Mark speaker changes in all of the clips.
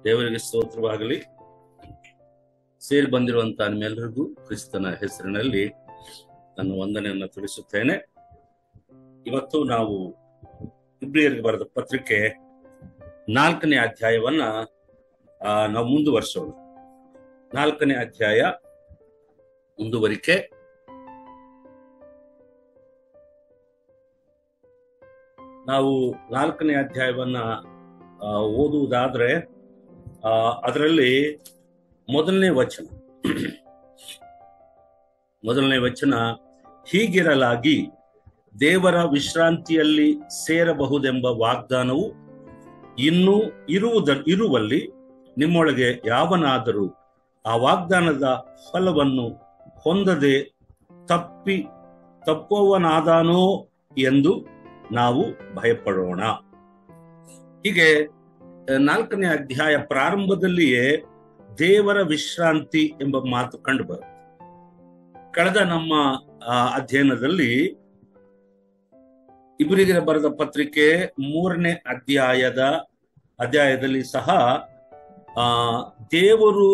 Speaker 1: ದೇವರಿಗೆ ಸ್ತೋತ್ರವಾಗಲಿ. ಸೇರಿ ಬಂದಿರುವಂತಹ ನಿಮ್ಮೆಲ್ಲರಿಗೂ ಕ್ರಿಸ್ತನ ಹೆಸರಿನಲ್ಲಿ ನನ್ನ ವಂದನೆಯನ್ನು ತಿಳಿಸುತ್ತೇನೆ. ಇವತ್ತು ನಾವು ಇಬ್ರಿಯರಿಗೆ ಬರೆದ ಪತ್ರಿಕೆ 4ನೇ ಅಧ್ಯಾಯವನ್ನ ನಾವು ಮುಂದುವರಿಸೋಣ. 4ನೇ ಅಧ್ಯಾಯ ಮುಂದುವರಿಕೆ. ನಾವು 4ನೇ ಅಧ್ಯಾಯವನ್ನ ಓದುವುದಾದ್ರೆ ಅದರಲ್ಲಿ ಮೊದಲನೇ ವಚನ ಹೀಗಿರಲಾಗಿ ದೇವರ ವಿಶ್ರಾಂತಿಯಲ್ಲಿ ಸೇರಬಹುದೆಂಬ ವಾಗ್ದಾನವು ಇನ್ನೂ ಇರುವಲ್ಲಿ ನಿಮ್ಮೊಳಗೆ ಯಾವನಾದರೂ ಆ ವಾಗ್ದಾನದ ಫಲವನ್ನು ಹೊಂದದೆ ತಪ್ಪುವನಾದಾನೋ ಎಂದು ನಾವು ಭಯಪಡೋಣ. ಹೀಗೆ 4ನೇ ಅಧ್ಯಾಯ ಪ್ರಾರಂಭದಲ್ಲಿಯೇ ದೇವರ ವಿಶ್ರಾಂತಿ ಎಂಬ ಮಾತು ಕಂಡು ಬರುತ್ತೆ. ಕಳೆದ ನಮ್ಮ ಅಧ್ಯಯನದಲ್ಲಿ ಇಬ್ರಿಯರಿಗೆ ಬರೆದ ಪತ್ರಿಕೆ 3ನೇ ಅಧ್ಯಾಯದಲ್ಲಿ ಸಹ ದೇವರು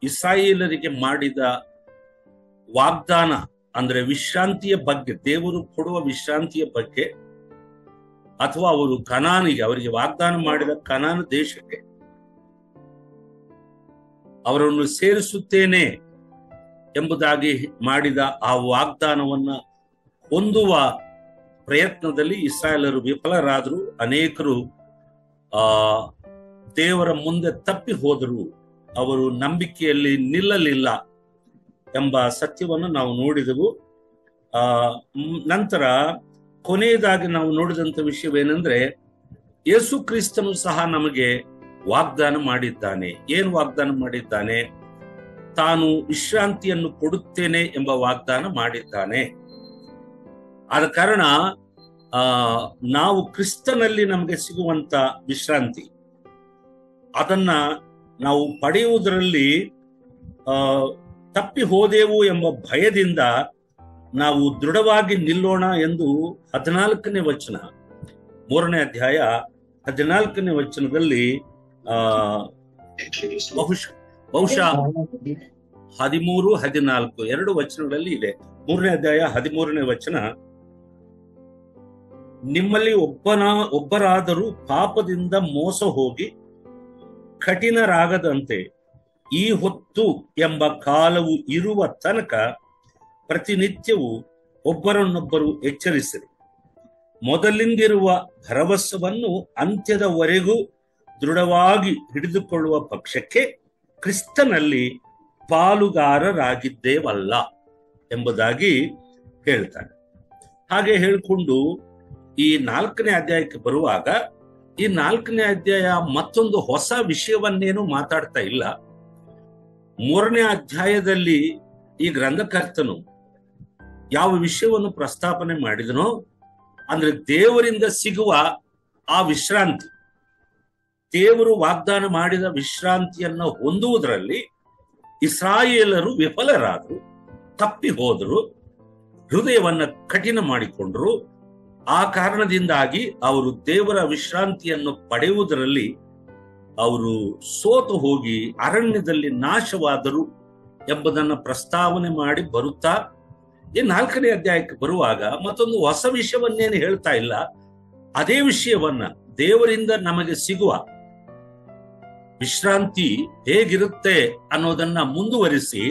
Speaker 1: ಇಸ್ರಾಯೇಲರಿಗೆ ಮಾಡಿದ ವಾಗ್ದಾನ ಅಂದ್ರೆ ವಿಶ್ರಾಂತಿಯ ಬಗ್ಗೆ, ದೇವರು ಕೊಡುವ ವಿಶ್ರಾಂತಿಯ ಬಗ್ಗೆ, ಅಥವಾ ಅವರು ಅವರಿಗೆ ವಾಗ್ದಾನ ಮಾಡಿದ ಕನಾನ ದೇಶಕ್ಕೆ ಅವರನ್ನು ಸೇರಿಸುತ್ತೇನೆ ಎಂಬುದಾಗಿ ಮಾಡಿದ ಆ ವಾಗ್ದಾನವನ್ನ ಹೊಂದುವ ಪ್ರಯತ್ನದಲ್ಲಿ ಇಸ್ರಾಯೇಲರು ವಿಫಲರಾದರು. ಅನೇಕರು ದೇವರ ಮುಂದೆ ತಪ್ಪಿ ಹೋದರು, ಅವರು ನಂಬಿಕೆಯಲ್ಲಿ ನಿಲ್ಲಲಿಲ್ಲ ಎಂಬ ಸತ್ಯವನ್ನು ನಾವು ನೋಡಿದೆವು. ನಂತರ ಕೊನೆಯದಾಗಿ ನಾವು ನೋಡಿದಂತ ವಿಷಯವೇನೆಂದ್ರೆ, ಯೇಸು ಕ್ರಿಸ್ತನು ಸಹ ನಮಗೆ ವಾಗ್ದಾನ ಮಾಡಿದ್ದಾನೆ. ಏನು ವಾಗ್ದಾನ ಮಾಡಿದ್ದಾನೆ? ತಾನು ವಿಶ್ರಾಂತಿಯನ್ನು ಕೊಡುತ್ತೇನೆ ಎಂಬ ವಾಗ್ದಾನ ಮಾಡಿದ್ದಾನೆ. ಆದ ಕಾರಣ ನಾವು ಕ್ರಿಸ್ತನಲ್ಲಿ ನಮಗೆ ಸಿಗುವಂತ ವಿಶ್ರಾಂತಿ, ಅದನ್ನ ನಾವು ಪಡೆಯುವುದರಲ್ಲಿ ತಪ್ಪಿ ಹೋದೆವು ಎಂಬ ಭಯದಿಂದ ನಾವು ದೃಢವಾಗಿ ನಿಲ್ಲೋಣ ಎಂದು 14ನೇ ವಚನ, 3ನೇ ಅಧ್ಯಾಯ 14ನೇ ವಚನದಲ್ಲಿ ಬಹುಶಃ 13, 14 ಎರಡು ವಚನಗಳಲ್ಲಿ ಇದೆ. 3ನೇ ಅಧ್ಯಾಯ 13ನೇ ವಚನ, ನಿಮ್ಮಲ್ಲಿ ಒಬ್ಬರಾದರೂ ಪಾಪದಿಂದ ಮೋಸ ಹೋಗಿ ಕಠಿಣರಾಗದಂತೆ ಈ ಹೊತ್ತು ಎಂಬ ಕಾಲವು ಇರುವ ತನಕ ಪ್ರತಿನಿತ್ಯವೂ ಒಬ್ಬರನ್ನೊಬ್ಬರು ಎಚ್ಚರಿಸಿರಿ. ಮೊದಲಿಂದಿರುವ ಭರವಸವನ್ನು ಅಂತ್ಯದವರೆಗೂ ದೃಢವಾಗಿ ಹಿಡಿದುಕೊಳ್ಳುವ ಪಕ್ಷಕ್ಕೆ ಕ್ರಿಸ್ತನಲ್ಲಿ ಪಾಲುಗಾರರಾಗಿದ್ದೇವಲ್ಲ ಎಂಬುದಾಗಿ ಹೇಳ್ತಾನೆ. ಹಾಗೆ ಹೇಳಿಕೊಂಡು ಈ 4ನೇ ಅಧ್ಯಾಯಕ್ಕೆ ಬರುವಾಗ, ಈ 4ನೇ ಅಧ್ಯಾಯ ಮತ್ತೊಂದು ಹೊಸ ವಿಷಯವನ್ನೇನು ಮಾತಾಡ್ತಾ ಇಲ್ಲ. 3ನೇ ಅಧ್ಯಾಯದಲ್ಲಿ ಈ ಗ್ರಂಥಕರ್ತನು ಯಾವ ವಿಷಯವನ್ನು ಪ್ರಸ್ತಾಪನೆ ಮಾಡಿದನೋ, ಅಂದ್ರೆ ದೇವರಿಂದ ಸಿಗುವ ಆ ವಿಶ್ರಾಂತಿ, ದೇವರು ವಾಗ್ದಾನ ಮಾಡಿದ ವಿಶ್ರಾಂತಿಯನ್ನು ಹೊಂದುವುದರಲ್ಲಿ ಇಸ್ರಾಯೇಲರು ವಿಫಲರಾದರು, ತಪ್ಪಿ ಹೋದರು, ಹೃದಯವನ್ನ ಕಠಿಣ ಮಾಡಿಕೊಂಡ್ರು. ಆ ಕಾರಣದಿಂದಾಗಿ ಅವರು ದೇವರ ವಿಶ್ರಾಂತಿಯನ್ನು ಪಡೆಯುವುದರಲ್ಲಿ ಅವರು ಸೋತು ಹೋಗಿ ಅರಣ್ಯದಲ್ಲಿ ನಾಶವಾದರು ಎಂಬುದನ್ನು ಪ್ರಸ್ತಾವನೆ ಮಾಡಿ ಬರುತ್ತಾ ಈ 4ನೇ ಅಧ್ಯಾಯಕ್ಕೆ ಬರುವಾಗ ಮತ್ತೊಂದು ಹೊಸ ವಿಷಯವನ್ನೇನು ಹೇಳ್ತಾ ಇಲ್ಲ. ಅದೇ ವಿಷಯವನ್ನ, ದೇವರಿಂದ ನಮಗೆ ಸಿಗುವ ವಿಶ್ರಾಂತಿ ಹೇಗಿರುತ್ತೆ ಅನ್ನೋದನ್ನ ಮುಂದುವರಿಸಿ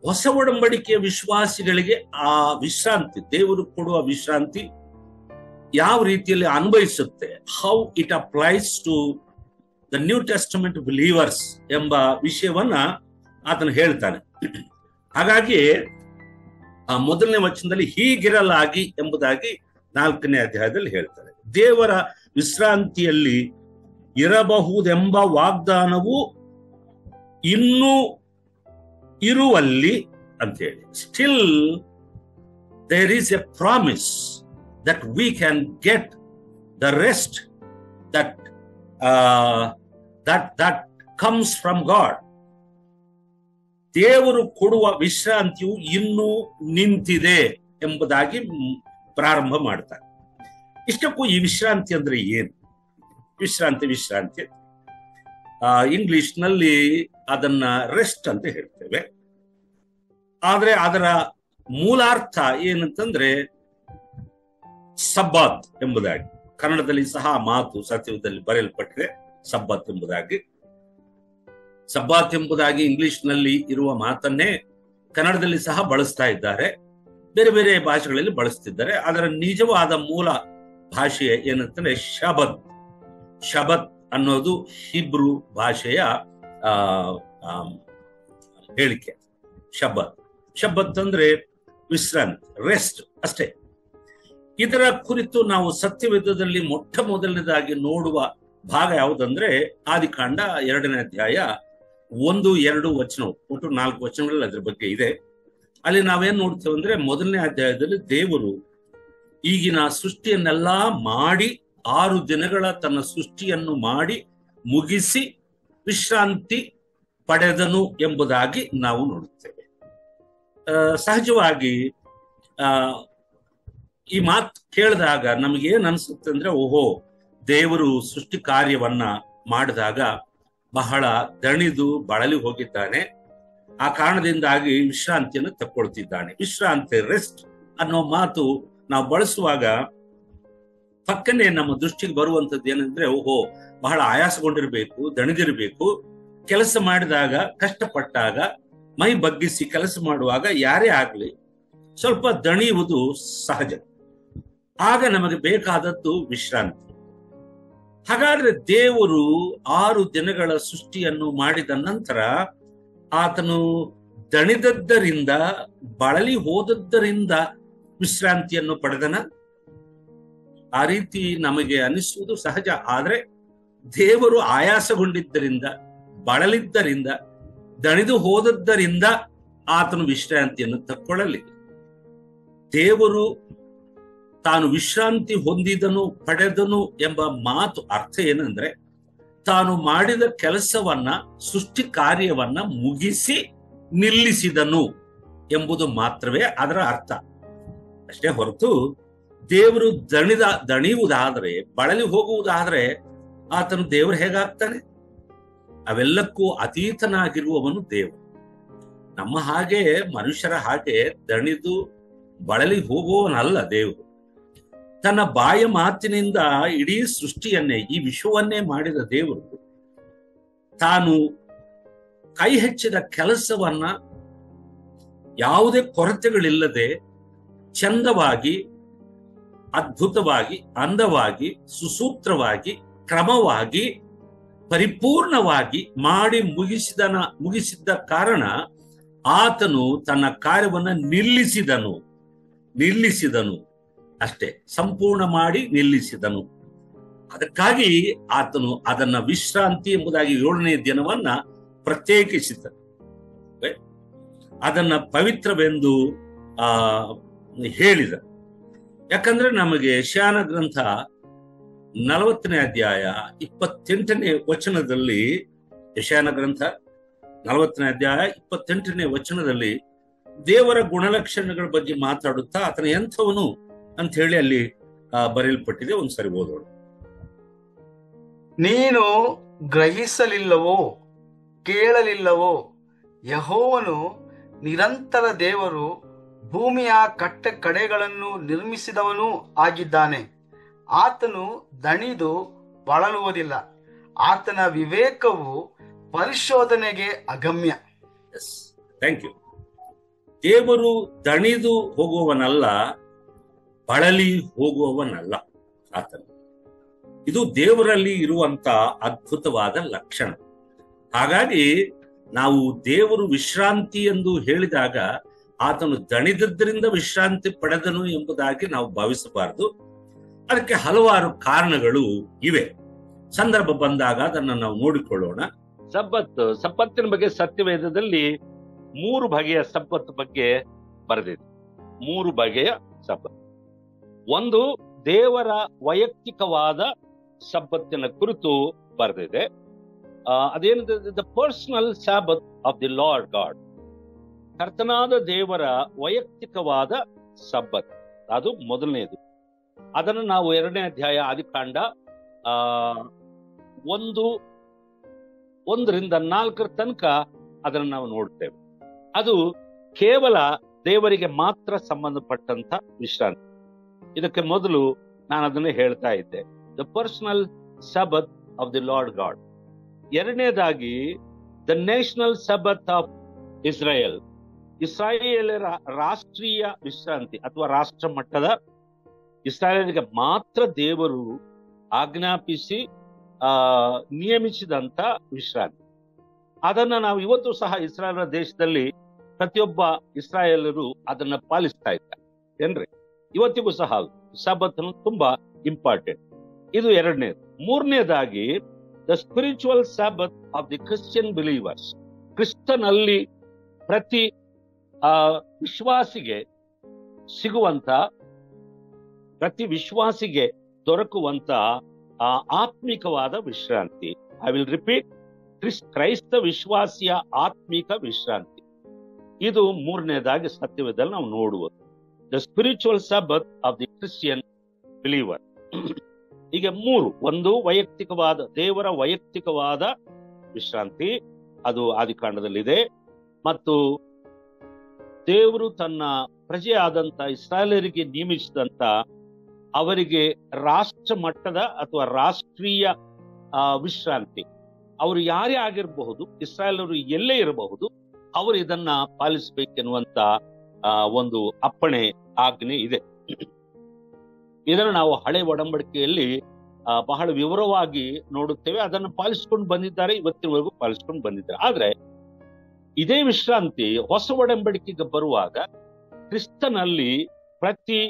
Speaker 1: ಹೊಸ ಒಡಂಬಡಿಕೆಯ ವಿಶ್ವಾಸಿಗಳಿಗೆ ಆ ವಿಶ್ರಾಂತಿ, ದೇವರು ಕೊಡುವ ವಿಶ್ರಾಂತಿ ಯಾವ ರೀತಿಯಲ್ಲಿ ಅನ್ವಯಿಸುತ್ತೆ, how it applies to the New Testament believers ಎಂಬ ವಿಷಯವನ್ನ ಆತನು ಹೇಳ್ತಾನೆ. ಹಾಗಾಗಿ ಆ 1ನೇ ವಚನದಲ್ಲಿ ಹೀಗಿರಲಾಗಿ ಎಂಬುದಾಗಿ 4ನೇ ಅಧ್ಯಾಯದಲ್ಲಿ ಹೇಳ್ತಾರೆ. ದೇವರ ವಿಶ್ರಾಂತಿಯಲ್ಲಿ ಇರಬಹುದೆಂಬ ವಾಗ್ದಾನವು ಇನ್ನೂ ಇರುವಲ್ಲಿ ಅಂತ ಹೇಳಿ, still there is a promise that we can get the rest that comes from God. ದೇವರು ಕೊಡುವ ವಿಶ್ರಾಂತಿಯು ಇನ್ನೂ ನಿಂತಿದೆ ಎಂಬುದಾಗಿ ಪ್ರಾರಂಭ ಮಾಡ್ತಾರೆ. ಇಷ್ಟಕ್ಕೂ ಈ ವಿಶ್ರಾಂತಿ ಅಂದ್ರೆ ಏನು? ವಿಶ್ರಾಂತಿ ಇಂಗ್ಲಿಷ್ನಲ್ಲಿ ಅದನ್ನ ರೆಸ್ಟ್ ಅಂತ ಹೇಳ್ತೇವೆ. ಆದ್ರೆ ಅದರ ಮೂಲಾರ್ಥ ಏನಂತಂದ್ರೆ ಸಬ್ಬಾತ್ ಎಂಬುದಾಗಿ. ಕನ್ನಡದಲ್ಲಿ ಸಹ ಮಾತು ಸತ್ಯದಲ್ಲಿ ಬರೆಯಲ್ಪಟ್ಟಿದೆ ಸಬ್ಬಾತ್ ಎಂಬುದಾಗಿ. ಸಬ್ಬಾತ್ ಎಂಬುದಾಗಿ ಇಂಗ್ಲಿಷ್ನಲ್ಲಿ ಇರುವ ಮಾತನ್ನೇ ಕನ್ನಡದಲ್ಲಿ ಸಹ ಬಳಸ್ತಾ ಇದ್ದಾರೆ, ಬೇರೆ ಬೇರೆ ಭಾಷೆಗಳಲ್ಲಿ ಬಳಸ್ತಿದ್ದಾರೆ. ಅದರ ನಿಜವಾದ ಮೂಲ ಭಾಷೆ ಏನಂತಂದ್ರೆ ಶಬತ್. ಶಬತ್ ಅನ್ನೋದು ಹಿಬ್ರು ಭಾಷೆಯ ಹೇಳಿಕೆ. ಶಬತ್ ಶಬತ್ ಅಂದ್ರೆ ವಿಶ್ರಾಂತಿ, ರೆಸ್ಟ್ ಅಷ್ಟೇ. ಇದರ ಕುರಿತು ನಾವು ಸತ್ಯವೇದದಲ್ಲಿ ಮೊಟ್ಟ ಮೊದಲನೇದಾಗಿ ನೋಡುವ ಭಾಗ ಯಾವುದಂದ್ರೆ ಆದಿಕಾಂಡ 2ನೇ ಅಧ್ಯಾಯ 1, 2 ವಚನ, ಒಟ್ಟು 4 ವಚನಗಳಲ್ಲಿ ಅದ್ರ ಬಗ್ಗೆ ಇದೆ. ಅಲ್ಲಿ ನಾವೇನ್ ನೋಡ್ತೇವೆ ಅಂದ್ರೆ 1ನೇ ಅಧ್ಯಾಯದಲ್ಲಿ ದೇವರು ಈಗಿನ ಸೃಷ್ಟಿಯನ್ನೆಲ್ಲಾ ಮಾಡಿ 6 ದಿನಗಳ ತನ್ನ ಸೃಷ್ಟಿಯನ್ನು ಮಾಡಿ ಮುಗಿಸಿ ವಿಶ್ರಾಂತಿ ಪಡೆದನು ಎಂಬುದಾಗಿ ನಾವು ನೋಡುತ್ತೇವೆ. ಸಹಜವಾಗಿ ಈ ಮಾತು ಕೇಳಿದಾಗ ನಮಗೇನ್ ಅನ್ಸುತ್ತೆ ಅಂದ್ರೆ, ಓಹೋ, ದೇವರು ಸೃಷ್ಟಿ ಕಾರ್ಯವನ್ನ ಮಾಡಿದಾಗ ಬಹಳ ದಣಿದು ಬಳಲಿ ಹೋಗಿದ್ದಾನೆ, ಆ ಕಾರಣದಿಂದಾಗಿ ವಿಶ್ರಾಂತಿಯನ್ನು ತಕ್ಕೊಳ್ತಿದ್ದಾನೆ. ವಿಶ್ರಾಂತಿ, ರೆಸ್ಟ್ ಅನ್ನೋ ಮಾತು ನಾವು ಬಳಸುವಾಗ ಪಕ್ಕನೆ ನಮ್ಮ ದೃಷ್ಟಿಗೆ ಬರುವಂತದ್ದು ಏನಂದ್ರೆ, ಓಹೋ, ಬಹಳ ಆಯಾಸಗೊಂಡಿರ್ಬೇಕು, ದಣಿದಿರ್ಬೇಕು, ಕೆಲಸ ಮಾಡಿದಾಗ ಕಷ್ಟಪಟ್ಟಾಗ ಮೈ ಬಗ್ಗಿಸಿ ಕೆಲಸ ಮಾಡುವಾಗ ಯಾರೇ ಆಗ್ಲಿ ಸ್ವಲ್ಪ ದಣಿಯುವುದು ಸಹಜ. ಆಗ ನಮಗೆ ಬೇಕಾದದ್ದು ವಿಶ್ರಾಂತಿ. ಹಾಗಾದ್ರೆ ದೇವರು 6 ದಿನಗಳ ಸೃಷ್ಟಿಯನ್ನು ಮಾಡಿದ ನಂತರ ಆತನು ದಣಿದದ್ದರಿಂದ, ಬಳಲಿ ಹೋದದ್ದರಿಂದ ವಿಶ್ರಾಂತಿಯನ್ನು ಪಡೆದನ? ಆ ರೀತಿ ನಮಗೆ ಅನಿಸುವುದು ಸಹಜ. ಆದ್ರೆ ದೇವರು ಆಯಾಸಗೊಂಡಿದ್ದರಿಂದ, ಬಳಲಿದ್ದರಿಂದ, ದಣಿದು ಹೋದದ್ದರಿಂದ ಆತನು ವಿಶ್ರಾಂತಿಯನ್ನು ತಕ್ಕೊಳ್ಳಲಿಲ್ಲ. ದೇವರು ತಾನು ವಿಶ್ರಾಂತಿ ಹೊಂದಿದನು, ಪಡೆದನು ಎಂಬ ಮಾತು ಅರ್ಥ ಏನಂದ್ರೆ, ತಾನು ಮಾಡಿದ ಕೆಲಸವನ್ನ, ಸೃಷ್ಟಿ ಕಾರ್ಯವನ್ನ ಮುಗಿಸಿ ನಿಲ್ಲಿಸಿದನು ಎಂಬುದು ಮಾತ್ರವೇ ಅದರ ಅರ್ಥ. ಅಷ್ಟೇ ಹೊರತು ದೇವರು ದಣಿಯುವುದಾದ್ರೆ, ಬಳಲಿ ಹೋಗುವುದಾದ್ರೆ ಆತನು ದೇವರು ಹೇಗಾಗ್ತಾನೆ? ಅವೆಲ್ಲಕ್ಕೂ ಅತೀತನಾಗಿರುವವನು ದೇವರು. ನಮ್ಮ ಹಾಗೆ, ಮನುಷ್ಯರ ಹಾಗೆ ದಣಿದು ಬಳಲಿ ಹೋಗುವವನಲ್ಲ ದೇವರು. ತನ್ನ ಬಾಯ ಮಾತಿನಿಂದ ಇಡೀ ಸೃಷ್ಟಿಯನ್ನೇ, ಈ ವಿಶ್ವವನ್ನೇ ಮಾಡಿದ ದೇವರು ತಾನು ಕೈ ಹೆಚ್ಚಿದ ಕೆಲಸವನ್ನ ಯಾವುದೇ ಕೊರತೆಗಳಿಲ್ಲದೆ ಚಂದವಾಗಿ, ಅದ್ಭುತವಾಗಿ, ಅಂದವಾಗಿ, ಸುಸೂತ್ರವಾಗಿ, ಕ್ರಮವಾಗಿ, ಪರಿಪೂರ್ಣವಾಗಿ ಮಾಡಿ ಮುಗಿಸಿದ್ದ ಕಾರಣ ಆತನು ತನ್ನ ಕಾರ್ಯವನ್ನ ನಿಲ್ಲಿಸಿದನು ಅಷ್ಟೇ, ಸಂಪೂರ್ಣ ಮಾಡಿ ನಿಲ್ಲಿಸಿದನು. ಅದಕ್ಕಾಗಿ ಆತನು ಅದನ್ನ ವಿಶ್ರಾಂತಿ ಎಂಬುದಾಗಿ 7ನೇ ದಿನವನ್ನ ಪ್ರತ್ಯೇಕಿಸಿದನು. ಅದನ್ನ ಪವಿತ್ರವೆಂದು ಹೇಳಿದ. ಯಾಕಂದ್ರೆ ನಮಗೆ ಯೆಶಾಯನ ಗ್ರಂಥ 40ನೇ ಅಧ್ಯಾಯ 28ನೇ ವಚನದಲ್ಲಿ, ಯೆಶಾಯನ ಗ್ರಂಥ 40ನೇ ಅಧ್ಯಾಯ 28ನೇ ವಚನದಲ್ಲಿ ದೇವರ ಗುಣಲಕ್ಷಣಗಳ ಬಗ್ಗೆ ಮಾತಾಡುತ್ತಾ ಆತನ ಎಂಥವನು ಅಂತ ಹೇಳಿ ಅಲ್ಲಿ ಬರೆಯಲ್ಪಟ್ಟಿದೆ. ಒಂದ್ಸರಿ ಓದೋಣ.
Speaker 2: ನೀನು ಗ್ರಹಿಸಲಿಲ್ಲವೋ, ಕೇಳಲಿಲ್ಲವೋ? ಯೆಹೋವನು ನಿರಂತರ ದೇವರು, ಭೂಮಿಯ ಕಟ್ಟ ಕಡೆಗಳನ್ನು ನಿರ್ಮಿಸಿದವನೂ ಆಗಿದ್ದಾನೆ. ಆತನು ದಣಿದು ಬಳಲುವುದಿಲ್ಲ. ಆತನ ವಿವೇಕವು ಪರಿಶೋಧನೆಗೆ ಅಗಮ್ಯ.
Speaker 1: Thank you. ದೇವರು ದಣಿದು ಹೋಗುವವನಲ್ಲ, ಬಳಲಿ ಹೋಗುವವನಲ್ಲ ಆತನು. ಇದು ದೇವರಲ್ಲಿ ಇರುವಂತ ಅದ್ಭುತವಾದ ಲಕ್ಷಣ. ಹಾಗಾಗಿ ನಾವು ದೇವರು ವಿಶ್ರಾಂತಿ ಎಂದು ಹೇಳಿದಾಗ ಆತನು ದಣಿದದ್ದರಿಂದ ವಿಶ್ರಾಂತಿ ಪಡೆದನು ಎಂಬುದಾಗಿ ನಾವು ಭಾವಿಸಬಾರದು. ಅದಕ್ಕೆ ಹಲವಾರು ಕಾರಣಗಳು ಇವೆ. ಸಂದರ್ಭ ಬಂದಾಗ ಅದನ್ನು ನಾವು ನೋಡಿಕೊಳ್ಳೋಣ. ಸಬ್ಬತ್ತಿನ ಬಗ್ಗೆ ಸತ್ಯವೇದದಲ್ಲಿ 3 ಬಗೆಯ ಸಬ್ಬತ್ ಬಗ್ಗೆ ಬರೆದಿದೆ. 3 ಬಗೆಯ ಸಬ್ಬತ್. ಒಂದು ದೇವರ ವೈಯಕ್ತಿಕವಾದ ಸಬ್ಬತ್ತಿನ ಕುರಿತು ಬರೆದಿದೆ. ಅದೇನಿದೆ, the personal Sabbath of the Lord God. ಕರ್ತನಾದ ದೇವರ ವೈಯಕ್ತಿಕವಾದ ಸಬ್ಬತ್, ಅದು ಮೊದಲನೇದು. ಅದನ್ನು ನಾವು 2ನೇ ಅಧ್ಯಾಯ ಆದಿಕಾಂಡ 1 1-4 ತನಕ ಅದನ್ನು ನಾವು ನೋಡ್ತೇವೆ. ಅದು ಕೇವಲ ದೇವರಿಗೆ ಮಾತ್ರ ಸಂಬಂಧಪಟ್ಟಂತ ವಿಶ್ರಾಂತಿ. ಇದಕ್ಕೆ ಮೊದಲು ನಾನು ಅದನ್ನೇ ಹೇಳ್ತಾ ಇದ್ದೆ, the personal Sabbath of the Lord God. ಎರಡನೇದಾಗಿ the national Sabbath of Israel, ಇಸ್ರಾಯೇಲರ ರಾಷ್ಟ್ರೀಯ ವಿಶ್ರಾಂತಿ ಅಥವಾ ರಾಷ್ಟ್ರ ಮಟ್ಟದ, ಇಸ್ರಾಯೇಲಿಗೆ ಮಾತ್ರ ದೇವರು ಆಜ್ಞಾಪಿಸಿ ನಿಯಮಿಸಿದಂತ ವಿಶ್ರಾಂತಿ. ಅದನ್ನ ನಾವು ಇವತ್ತು ಸಹ ಇಸ್ರಾಯೇಲ್ ದೇಶದಲ್ಲಿ ಪ್ರತಿಯೊಬ್ಬ ಇಸ್ರಾಯೇಲರು ಅದನ್ನ ಪಾಲಿಸ್ತಾ ಇದ್ದಾರೆ ಏನ್ರಿ, ಇವತ್ತಿಗೂ ಸಹ ಸಬತ್ ತುಂಬಾ ಇಂಪಾರ್ಟೆಂಟ್. ಇದು ಎರಡನೇದು. ಮೂರನೇದಾಗಿ the spiritual Sabbath of the Christian believers, ಕ್ರಿಸ್ತನಲ್ಲಿ ಪ್ರತಿ ವಿಶ್ವಾಸಿಗೆ ಸಿಗುವಂತ, ಪ್ರತಿ ವಿಶ್ವಾಸಿಗೆ ದೊರಕುವಂತ ಆತ್ಮಿಕವಾದ ವಿಶ್ರಾಂತಿ. ಐ ವಿಲ್ ರಿಪೀಟ್, ಕ್ರೈಸ್ತ ವಿಶ್ವಾಸಿಯ ಆತ್ಮಿಕ ವಿಶ್ರಾಂತಿ. ಇದು ಮೂರನೇದಾಗಿ ಸತ್ಯವೇದದಲ್ಲಿ ನಾವು ನೋಡುವುದು, the spiritual Sabbath of the Christian believer. ಈಗ ಮೂರು, ಒಂದು ವೈಯಕ್ತಿಕವಾದ, ದೇವರ ವೈಯಕ್ತಿಕವಾದ ವಿಶ್ರಾಂತಿ, ಅದು ಆದಿಕಾಂಡದಲ್ಲಿದೆ. ಮತ್ತು ದೇವರು ತನ್ನ ಪ್ರಜೆಯಾದಂತ ಇಸ್ರಾಯೇಲರಿಗೆ ನೇಮಿಸಿದಂತ, ಅವರಿಗೆ ರಾಷ್ಟ್ರ ಮಟ್ಟದ ಅಥವಾ ರಾಷ್ಟ್ರೀಯ ವಿಶ್ರಾಂತಿ. ಅವರು ಯಾರೇ ಆಗಿರಬಹುದು, ಇಸ್ರಾಯೇಲರು ಎಲ್ಲೇ ಇರಬಹುದು, ಅವರು ಇದನ್ನ ಪಾಲಿಸಬೇಕೆನ್ನುವಂತ ಒಂದು ಅಪ್ಪಣೆ, ಆಜ್ಞೆ ಇದೆ. ಇದನ್ನು ನಾವು ಹಳೆ ಒಡಂಬಡಿಕೆಯಲ್ಲಿ ಬಹಳ ವಿವರವಾಗಿ ನೋಡುತ್ತೇವೆ. ಅದನ್ನು ಪಾಲಿಸಿಕೊಂಡು ಬಂದಿದ್ದಾರೆ, ಇವತ್ತಿನವರೆಗೂ ಪಾಲಿಸಿಕೊಂಡು ಬಂದಿದ್ದಾರೆ. ಆದ್ರೆ ಇದೇ ವಿಶ್ರಾಂತಿ ಹೊಸ ಒಡಂಬಡಿಕೆಗೆ ಬರುವಾಗ ಕ್ರಿಸ್ತನಲ್ಲಿ ಪ್ರತಿ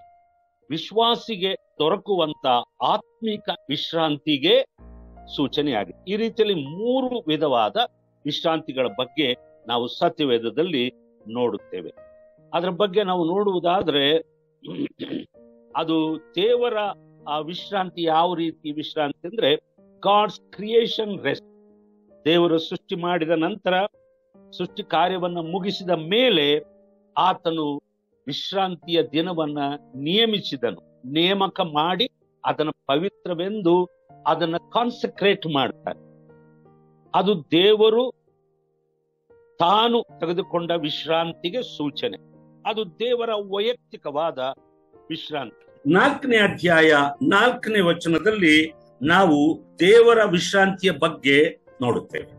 Speaker 1: ವಿಶ್ವಾಸಿಗೆ ದೊರಕುವಂತ ಆತ್ಮಿಕ ವಿಶ್ರಾಂತಿಗೆ ಸೂಚನೆಯಾಗಿದೆ. ಈ ರೀತಿಯಲ್ಲಿ ಮೂರು ವಿಧವಾದ ವಿಶ್ರಾಂತಿಗಳ ಬಗ್ಗೆ ನಾವು ಸತ್ಯವೇದದಲ್ಲಿ ನೋಡುತ್ತೇವೆ. ಅದರ ಬಗ್ಗೆ ನಾವು ನೋಡುವುದಾದ್ರೆ, ಅದು ದೇವರ ವಿಶ್ರಾಂತಿ. ಯಾವ ರೀತಿ ವಿಶ್ರಾಂತಿ ಅಂದ್ರೆ, ಗಾಡ್ಸ್ ಕ್ರಿಯೇಷನ್ ರೆಸ್ಟ್. ದೇವರು ಸೃಷ್ಟಿ ಮಾಡಿದ ನಂತರ, ಸೃಷ್ಟಿ ಕಾರ್ಯವನ್ನ ಮುಗಿಸಿದ ಮೇಲೆ ಆತನು ವಿಶ್ರಾಂತಿಯ ದಿನವನ್ನ ನಿಯಮಿಸಿದನು, ನೇಮಕ ಮಾಡಿ ಅದನ್ನು ಪವಿತ್ರವೆಂದು ಅದನ್ನ ಕಾನ್ಸಕ್ರೇಟ್ ಮಾಡ್ತಾರೆ. ಅದು ದೇವರು ತಾನು ತೆಗೆದುಕೊಂಡ ವಿಶ್ರಾಂತಿಗೆ ಸೂಚನೆ. ಅದು ದೇವರ ವೈಯಕ್ತಿಕವಾದ ವಿಶ್ರಾಂತಿ. 4ನೇ ಅಧ್ಯಾಯ 4ನೇ ವಚನದಲ್ಲಿ ನಾವು ದೇವರ ವಿಶ್ರಾಂತಿಯ ಬಗ್ಗೆ ನೋಡುತ್ತೇವೆ.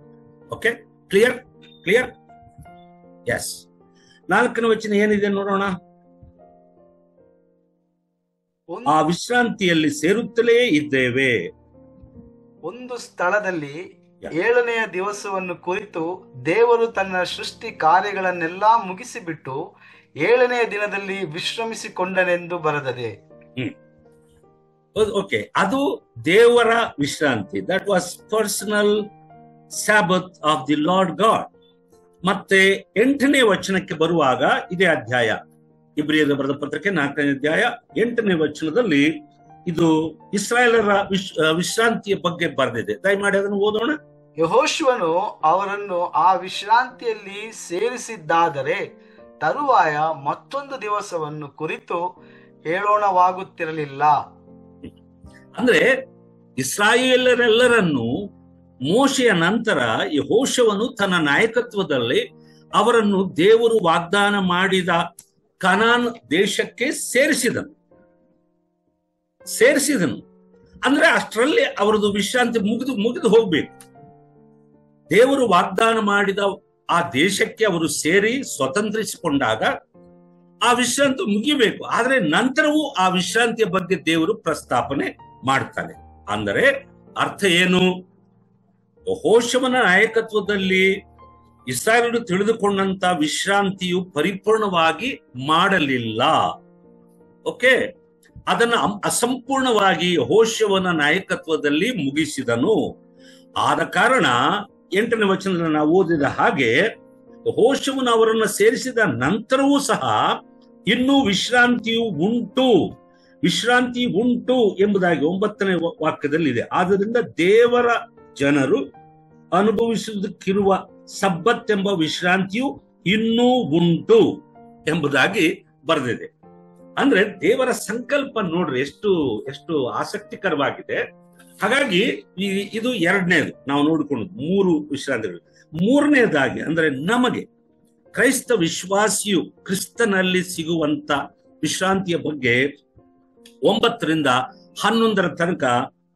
Speaker 1: Okay, clear clear? ಎಸ್. 4ನೇ ವಚನ ಏನಿದೆ ನೋಡೋಣ. ಆ ವಿಶ್ರಾಂತಿಯಲ್ಲಿ ಸೇರುತ್ತಲೇ ಇದ್ದೇವೆ.
Speaker 2: ಒಂದು ಸ್ಥಳದಲ್ಲಿ 7ನೆಯ ದಿವಸವನ್ನು ಕುರಿತು ದೇವರು ತನ್ನ ಸೃಷ್ಟಿ ಕಾರ್ಯಗಳನ್ನೆಲ್ಲಾ ಮುಗಿಸಿಬಿಟ್ಟು 7ನೆಯ ದಿನದಲ್ಲಿ ವಿಶ್ರಮಿಸಿಕೊಂಡನೆಂದು ಬರೆದಿದೆ.
Speaker 1: ಓಕೆ, ಅದು ದೇವರ ವಿಶ್ರಾಂತಿ. That was personal Sabbath of the Lord God. ಮತ್ತೆ 8ನೇ ವಚನಕ್ಕೆ ಬರುವಾಗ, ಇದೇ ಅಧ್ಯಾಯ, ಇಬ್ರಿಯರ ಬರೆದ ಪತ್ರಕ್ಕೆ 4ನೇ ಅಧ್ಯಾಯ 8ನೇ ವಚನದಲ್ಲಿ ಇದು ಇಸ್ರಾಯೇಲರ ವಿಶ್ರಾಂತಿಯ ಬಗ್ಗೆ ಬರೆದಿದೆ. ದಯಮಾಡಿ ಅದನ್ನು ಓದೋಣ.
Speaker 2: ಯೆಹೋಶುವನು ಅವರನ್ನು ಆ ವಿಶ್ರಾಂತಿಯಲ್ಲಿ ಸೇರಿಸಿದ್ದಾದರೆ ತರುವಾಯ ಮತ್ತೊಂದು ದಿವಸವನ್ನು ಕುರಿತು ಹೇಳೋಣವಾಗುತ್ತಿರಲಿಲ್ಲ.
Speaker 1: ಅಂದ್ರೆ ಇಸ್ರಾಯೇಲರೆಲ್ಲರನ್ನು ಮೋಶೆಯ ನಂತರ ಯೆಹೋಶುವನು ತನ್ನ ನಾಯಕತ್ವದಲ್ಲಿ ಅವರನ್ನು ದೇವರು ವಾಗ್ದಾನ ಮಾಡಿದ ಕನಾನ್ ದೇಶಕ್ಕೆ ಸೇರಿಸಿದನು. ಅಂದ್ರೆ ಅಷ್ಟರಲ್ಲಿ ಅವರದು ವಿಶ್ರಾಂತಿ ಮುಗಿದು ಹೋಗ್ಬೇಕು. ದೇವರು ವಾಗ್ದಾನ ಮಾಡಿದ ಆ ದೇಶಕ್ಕೆ ಅವರು ಸೇರಿ ಸ್ವತಂತ್ರಿಸಿಕೊಂಡಾಗ ಆ ವಿಶ್ರಾಂತಿ ಮುಗಿಬೇಕು. ಆದ್ರೆ ನಂತರವೂ ಆ ವಿಶ್ರಾಂತಿಯ ಬಗ್ಗೆ ದೇವರು ಪ್ರಸ್ತಾಪನೆ ಮಾಡ್ತಾನೆ. ಅಂದರೆ ಅರ್ಥ ಏನು? ಯೆಹೋಶುವನ ನಾಯಕತ್ವದಲ್ಲಿ ಇಸ್ರಾಯೇಲರು ತಿಳಿದುಕೊಂಡಂತ ವಿಶ್ರಾಂತಿಯು ಪರಿಪೂರ್ಣವಾಗಿ ಮಾಡಲಿಲ್ಲ. ಓಕೆ, ಅದನ್ನ ಅಸಂಪೂರ್ಣವಾಗಿ ಯೆಹೋಶುವನ ನಾಯಕತ್ವದಲ್ಲಿ ಮುಗಿಸಿದನು. ಆದ ಕಾರಣ 8ನೇ ವಚನದಲ್ಲಿ ನಾವು ಓದಿದ ಹಾಗೆ ಯೆಹೋಶುವನು ಅವರನ್ನು ಸೇರಿಸಿದ ನಂತರವೂ ಸಹ ಇನ್ನೂ ವಿಶ್ರಾಂತಿ ಉಂಟು ಎಂಬುದಾಗಿ 9ನೇ ವಾಕ್ಯದಲ್ಲಿದೆ. ಆದ್ದರಿಂದ ದೇವರ ಜನರು ಅನುಭವಿಸುವುದಕ್ಕಿರುವ ಸಬ್ಬತ್ ಎಂಬ ವಿಶ್ರಾಂತಿಯು ಇನ್ನೂ ಉಂಟು ಎಂಬುದಾಗಿ ಬರೆದಿದೆ. ಅಂದ್ರೆ ದೇವರ ಸಂಕಲ್ಪ ನೋಡ್ರಿ ಎಷ್ಟು ಆಸಕ್ತಿಕರವಾಗಿದೆ. ಹಾಗಾಗಿ ಇದು ಎರಡನೇದು ನಾವು ನೋಡಿಕೊಂಡು 3 ವಿಶ್ರಾಂತಿಗಳು. ಮೂರನೇದಾಗಿ ಅಂದ್ರೆ ನಮಗೆ ಕ್ರೈಸ್ತ ವಿಶ್ವಾಸಿಯು ಕ್ರಿಸ್ತನಲ್ಲಿ ಸಿಗುವಂತ ವಿಶ್ರಾಂತಿಯ ಬಗ್ಗೆ 9ರಿಂದ 11 ತನಕ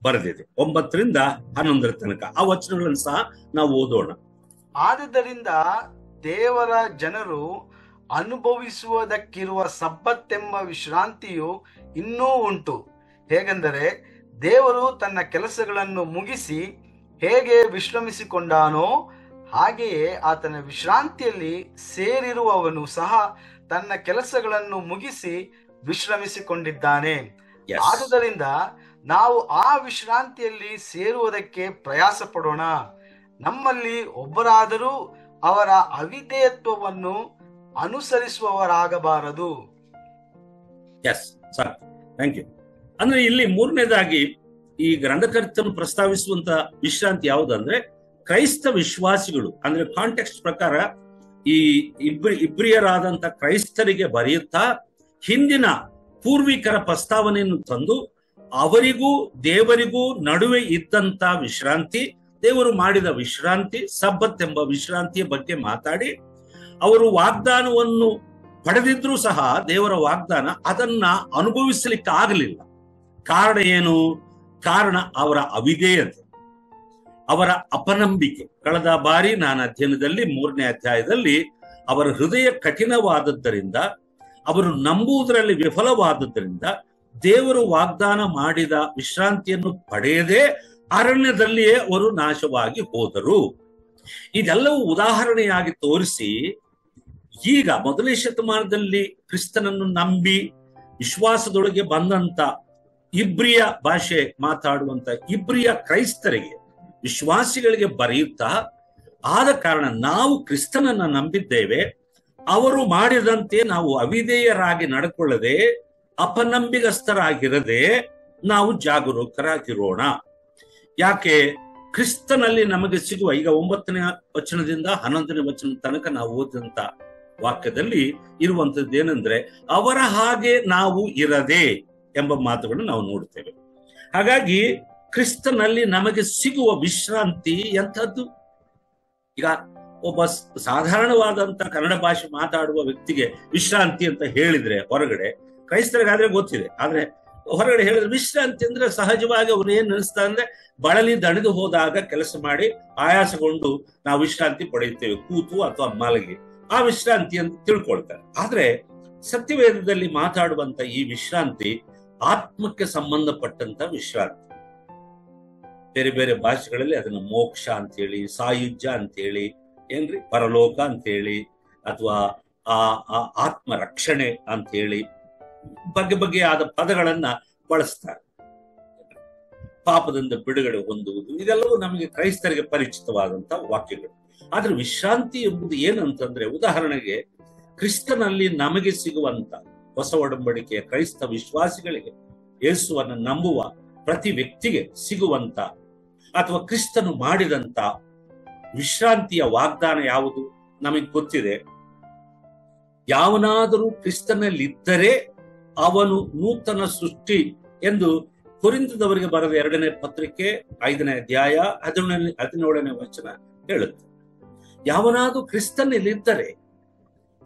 Speaker 1: ಬರೆದಿದೆ. 9ರಿಂದ 11 ತನಕ ಆ ವಚನಗಳನ್ನು ಸಹ ನಾವು ಓದೋಣ.
Speaker 2: ಆದುದರಿಂದ ದೇವರ ಜನರು ಅನುಭವಿಸುವುದಕ್ಕಿರುವ ಸಬ್ಬತ್ತೆಂಬ ವಿಶ್ರಾಂತಿಯು ಇನ್ನೂ ಉಂಟು. ಹೇಗೆಂದರೆ ದೇವರು ತನ್ನ ಕೆಲಸಗಳನ್ನು ಮುಗಿಸಿ ಹೇಗೆ ವಿಶ್ರಮಿಸಿಕೊಂಡಾನೋ ಹಾಗೆಯೇ ಆತನ ವಿಶ್ರಾಂತಿಯಲ್ಲಿ ಸೇರಿರುವವನು ಸಹ ತನ್ನ ಕೆಲಸಗಳನ್ನು ಮುಗಿಸಿ ವಿಶ್ರಮಿಸಿಕೊಂಡಿದ್ದಾನೆ. ಆದುದರಿಂದ ನಾವು ಆ ವಿಶ್ರಾಂತಿಯಲ್ಲಿ ಸೇರುವುದಕ್ಕೆ ಪ್ರಯಾಸ ಪಡೋಣ. ನಮ್ಮಲ್ಲಿ ಒಬ್ಬರಾದರೂ ಅವರ ಅವಿಧೇಯತ್ವವನ್ನು ಅನುಸರಿಸುವವರಾಗಬಾರದು.
Speaker 1: Thank you. ಅಂದ್ರೆ ಇಲ್ಲಿ ಮೂರನೇದಾಗಿ ಈ ಗ್ರಂಥಕರ್ತನು ಪ್ರಸ್ತಾವಿಸುವಂತ ವಿಶ್ರಾಂತಿ ಯಾವುದಂದ್ರೆ ಕ್ರೈಸ್ತ ವಿಶ್ವಾಸಿಗಳು, ಅಂದ್ರೆ ಕಾಂಟೆಕ್ಸ್ಟ್ ಪ್ರಕಾರ ಈ ಇಬ್ರಿಯರಾದಂತ ಕ್ರೈಸ್ತರಿಗೆ ಬರೆಯುತ್ತಾ ಹಿಂದಿನ ಪೂರ್ವಿಕರ ಪ್ರಸ್ತಾವನೆಯನ್ನು ತಂದು ಅವರಿಗೂ ದೇವರಿಗೂ ನಡುವೆ ಇದ್ದಂತ ವಿಶ್ರಾಂತಿ, ದೇವರು ಮಾಡಿದ ವಿಶ್ರಾಂತಿ, ಸಬ್ಬತ್ ಎಂಬ ವಿಶ್ರಾಂತಿಯ ಬಗ್ಗೆ ಮಾತಾಡಿ, ಅವರು ವಾಗ್ದಾನವನ್ನು ಪಡೆದಿದ್ರೂ ಸಹ ದೇವರ ವಾಗ್ದಾನ ಅದನ್ನ ಅನುಭವಿಸಲಿಕ್ಕೆ ಆಗಲಿಲ್ಲ. ಕಾರಣ ಏನು? ಕಾರಣ ಅವರ ಅವಿಧೇಯತೆ, ಅವರ ಅಪನಂಬಿಕೆ. ಕಳೆದ ಬಾರಿ ನಾನು ಅಧ್ಯಯನದಲ್ಲಿ 3ನೇ ಅಧ್ಯಾಯದಲ್ಲಿ ಅವರ ಹೃದಯ ಕಠಿಣವಾದದ್ದರಿಂದ, ಅವರು ನಂಬುವುದರಲ್ಲಿ ವಿಫಲವಾದದ್ದರಿಂದ ದೇವರು ವಾಗ್ದಾನ ಮಾಡಿದ ವಿಶ್ರಾಂತಿಯನ್ನು ಪಡೆಯದೆ ಅರಣ್ಯದಲ್ಲಿಯೇ ಅವರು ನಾಶವಾಗಿ ಹೋದರು. ಇದೆಲ್ಲವೂ ಉದಾಹರಣೆಯಾಗಿ ತೋರಿಸಿ, ಈಗ 1ನೇ ಶತಮಾನದಲ್ಲಿ ಕ್ರಿಸ್ತನನ್ನು ನಂಬಿ ವಿಶ್ವಾಸದೊಳಗೆ ಬಂದಂತ ಇಬ್ರಿಯ ಭಾಷೆ ಮಾತಾಡುವಂತ ಇಬ್ರಿಯ ಕ್ರೈಸ್ತರಿಗೆ, ವಿಶ್ವಾಸಿಗಳಿಗೆ ಬರೆಯುತ್ತಾ, ಆದ ಕಾರಣ ನಾವು ಕ್ರಿಸ್ತನನ್ನ ನಂಬಿದ್ದೇವೆ, ಅವರು ಮಾಡಿದಂತೆ ನಾವು ಅವಿಧೇಯರಾಗಿ ನಡ್ಕೊಳ್ಳದೆ ಅಪನಂಬಿಗಸ್ಥರಾಗಿರದೆ ನಾವು ಜಾಗರೂಕರಾಗಿರೋಣ. ಯಾಕೆ? ಕ್ರಿಸ್ತನಲ್ಲಿ ನಮಗೆ ಸಿಗುವ, ಈಗ 9ನೇ ವಚನದಿಂದ 11ನೇ ವಚನ ತನಕ ನಾವು ಓದಿದಂತ ವಾಕ್ಯದಲ್ಲಿ ಇರುವಂತದ್ದು ಏನಂದ್ರೆ, ಅವರ ಹಾಗೆ ನಾವು ಇರದೆ ಎಂಬ ಮಾತುಗಳನ್ನು ನಾವು ನೋಡ್ತೇವೆ. ಹಾಗಾಗಿ ಕ್ರಿಸ್ತನಲ್ಲಿ ನಮಗೆ ಸಿಗುವ ವಿಶ್ರಾಂತಿ ಎಂಥದ್ದು? ಈಗ ಒಬ್ಬ ಸಾಧಾರಣವಾದಂತ ಕನ್ನಡ ಭಾಷೆ ಮಾತಾಡುವ ವ್ಯಕ್ತಿಗೆ ವಿಶ್ರಾಂತಿ ಅಂತ ಹೇಳಿದ್ರೆ ಹೊರಗಡೆ, ಕ್ರೈಸ್ತರಿಗಾದ್ರೆ ಗೊತ್ತಿದೆ, ಆದ್ರೆ ಹೊರಗಡೆ ಹೇಳಿದ್ರೆ ವಿಶ್ರಾಂತಿ ಅಂದ್ರೆ ಸಹಜವಾಗಿ ಅವ್ರು ಏನ್ ಅನಿಸ್ತಾ ಅಂದ್ರೆ ಬಳಲಿ ದಣಿದು ಹೋದಾಗ ಕೆಲಸ ಮಾಡಿ ಆಯಾಸಗೊಂಡು ನಾವು ವಿಶ್ರಾಂತಿ ಪಡೆಯುತ್ತೇವೆ, ಕೂತು ಅಥವಾ ಮಲಗಿ, ಆ ವಿಶ್ರಾಂತಿ ಅಂತ ತಿಳ್ಕೊಳ್ತಾರೆ. ಆದ್ರೆ ಸತ್ಯವೇದದಲ್ಲಿ ಮಾತಾಡುವಂತ ಈ ವಿಶ್ರಾಂತಿ ಆತ್ಮಕ್ಕೆ ಸಂಬಂಧಪಟ್ಟಂತ ವಿಶ್ರಾಂತಿ. ಬೇರೆ ಬೇರೆ ಭಾಷೆಗಳಲ್ಲಿ ಅದನ್ನ ಮೋಕ್ಷ ಅಂತೇಳಿ, ಸಾಯುಜ್ಯ ಅಂತೇಳಿ, ಏನ್ರಿ ಪರಲೋಕ ಅಂತೇಳಿ, ಅಥವಾ ಆ ಆತ್ಮ ರಕ್ಷಣೆ ಅಂತೇಳಿ ಬಗೆ ಬಗೆಯಾದ ಪದಗಳನ್ನ ಬಳಸ್ತಾರೆ. ಪಾಪದಿಂದ ಬಿಡುಗಡೆ ಹೊಂದುವುದು, ಇದೆಲ್ಲವೂ ನಮಗೆ ಕ್ರೈಸ್ತರಿಗೆ ಪರಿಚಿತವಾದಂತ ವಾಕ್ಯಗಳು. ಆದ್ರೆ ವಿಶ್ರಾಂತಿ ಎಂಬುದು ಏನಂತಂದ್ರೆ, ಉದಾಹರಣೆಗೆ ಕ್ರಿಸ್ತನಲ್ಲಿ ನಮಗೆ ಸಿಗುವಂತ ಹೊಸ ಒಡಂಬಡಿಕೆಯ ಕ್ರೈಸ್ತ ವಿಶ್ವಾಸಿಗಳಿಗೆ, ಯೇಸುವನ್ನ ನಂಬುವ ಪ್ರತಿ ವ್ಯಕ್ತಿಗೆ ಸಿಗುವಂತ ಅಥವಾ ಕ್ರಿಸ್ತನು ಮಾಡಿದಂತ ವಿಶ್ರಾಂತಿಯ ವಾಗ್ದಾನ ಯಾವುದು ನಮಗೆ ಗೊತ್ತಿದೆ. ಯಾವನಾದರೂ ಕ್ರಿಸ್ತನಲ್ಲಿದ್ದರೆ ಅವನು ನೂತನ ಸೃಷ್ಟಿ ಎಂದು ಕೊರಿಂಥದವರಿಗೆ ಬರೆದ 2ನೇ ಪತ್ರಿಕೆ 5ನೇ ಅಧ್ಯಾಯ 17ನೇ ವಚನ ಹೇಳುತ್ತೆ. ಯಾವನಾದರೂ ಕ್ರಿಸ್ತನಲ್ಲಿದ್ದರೆ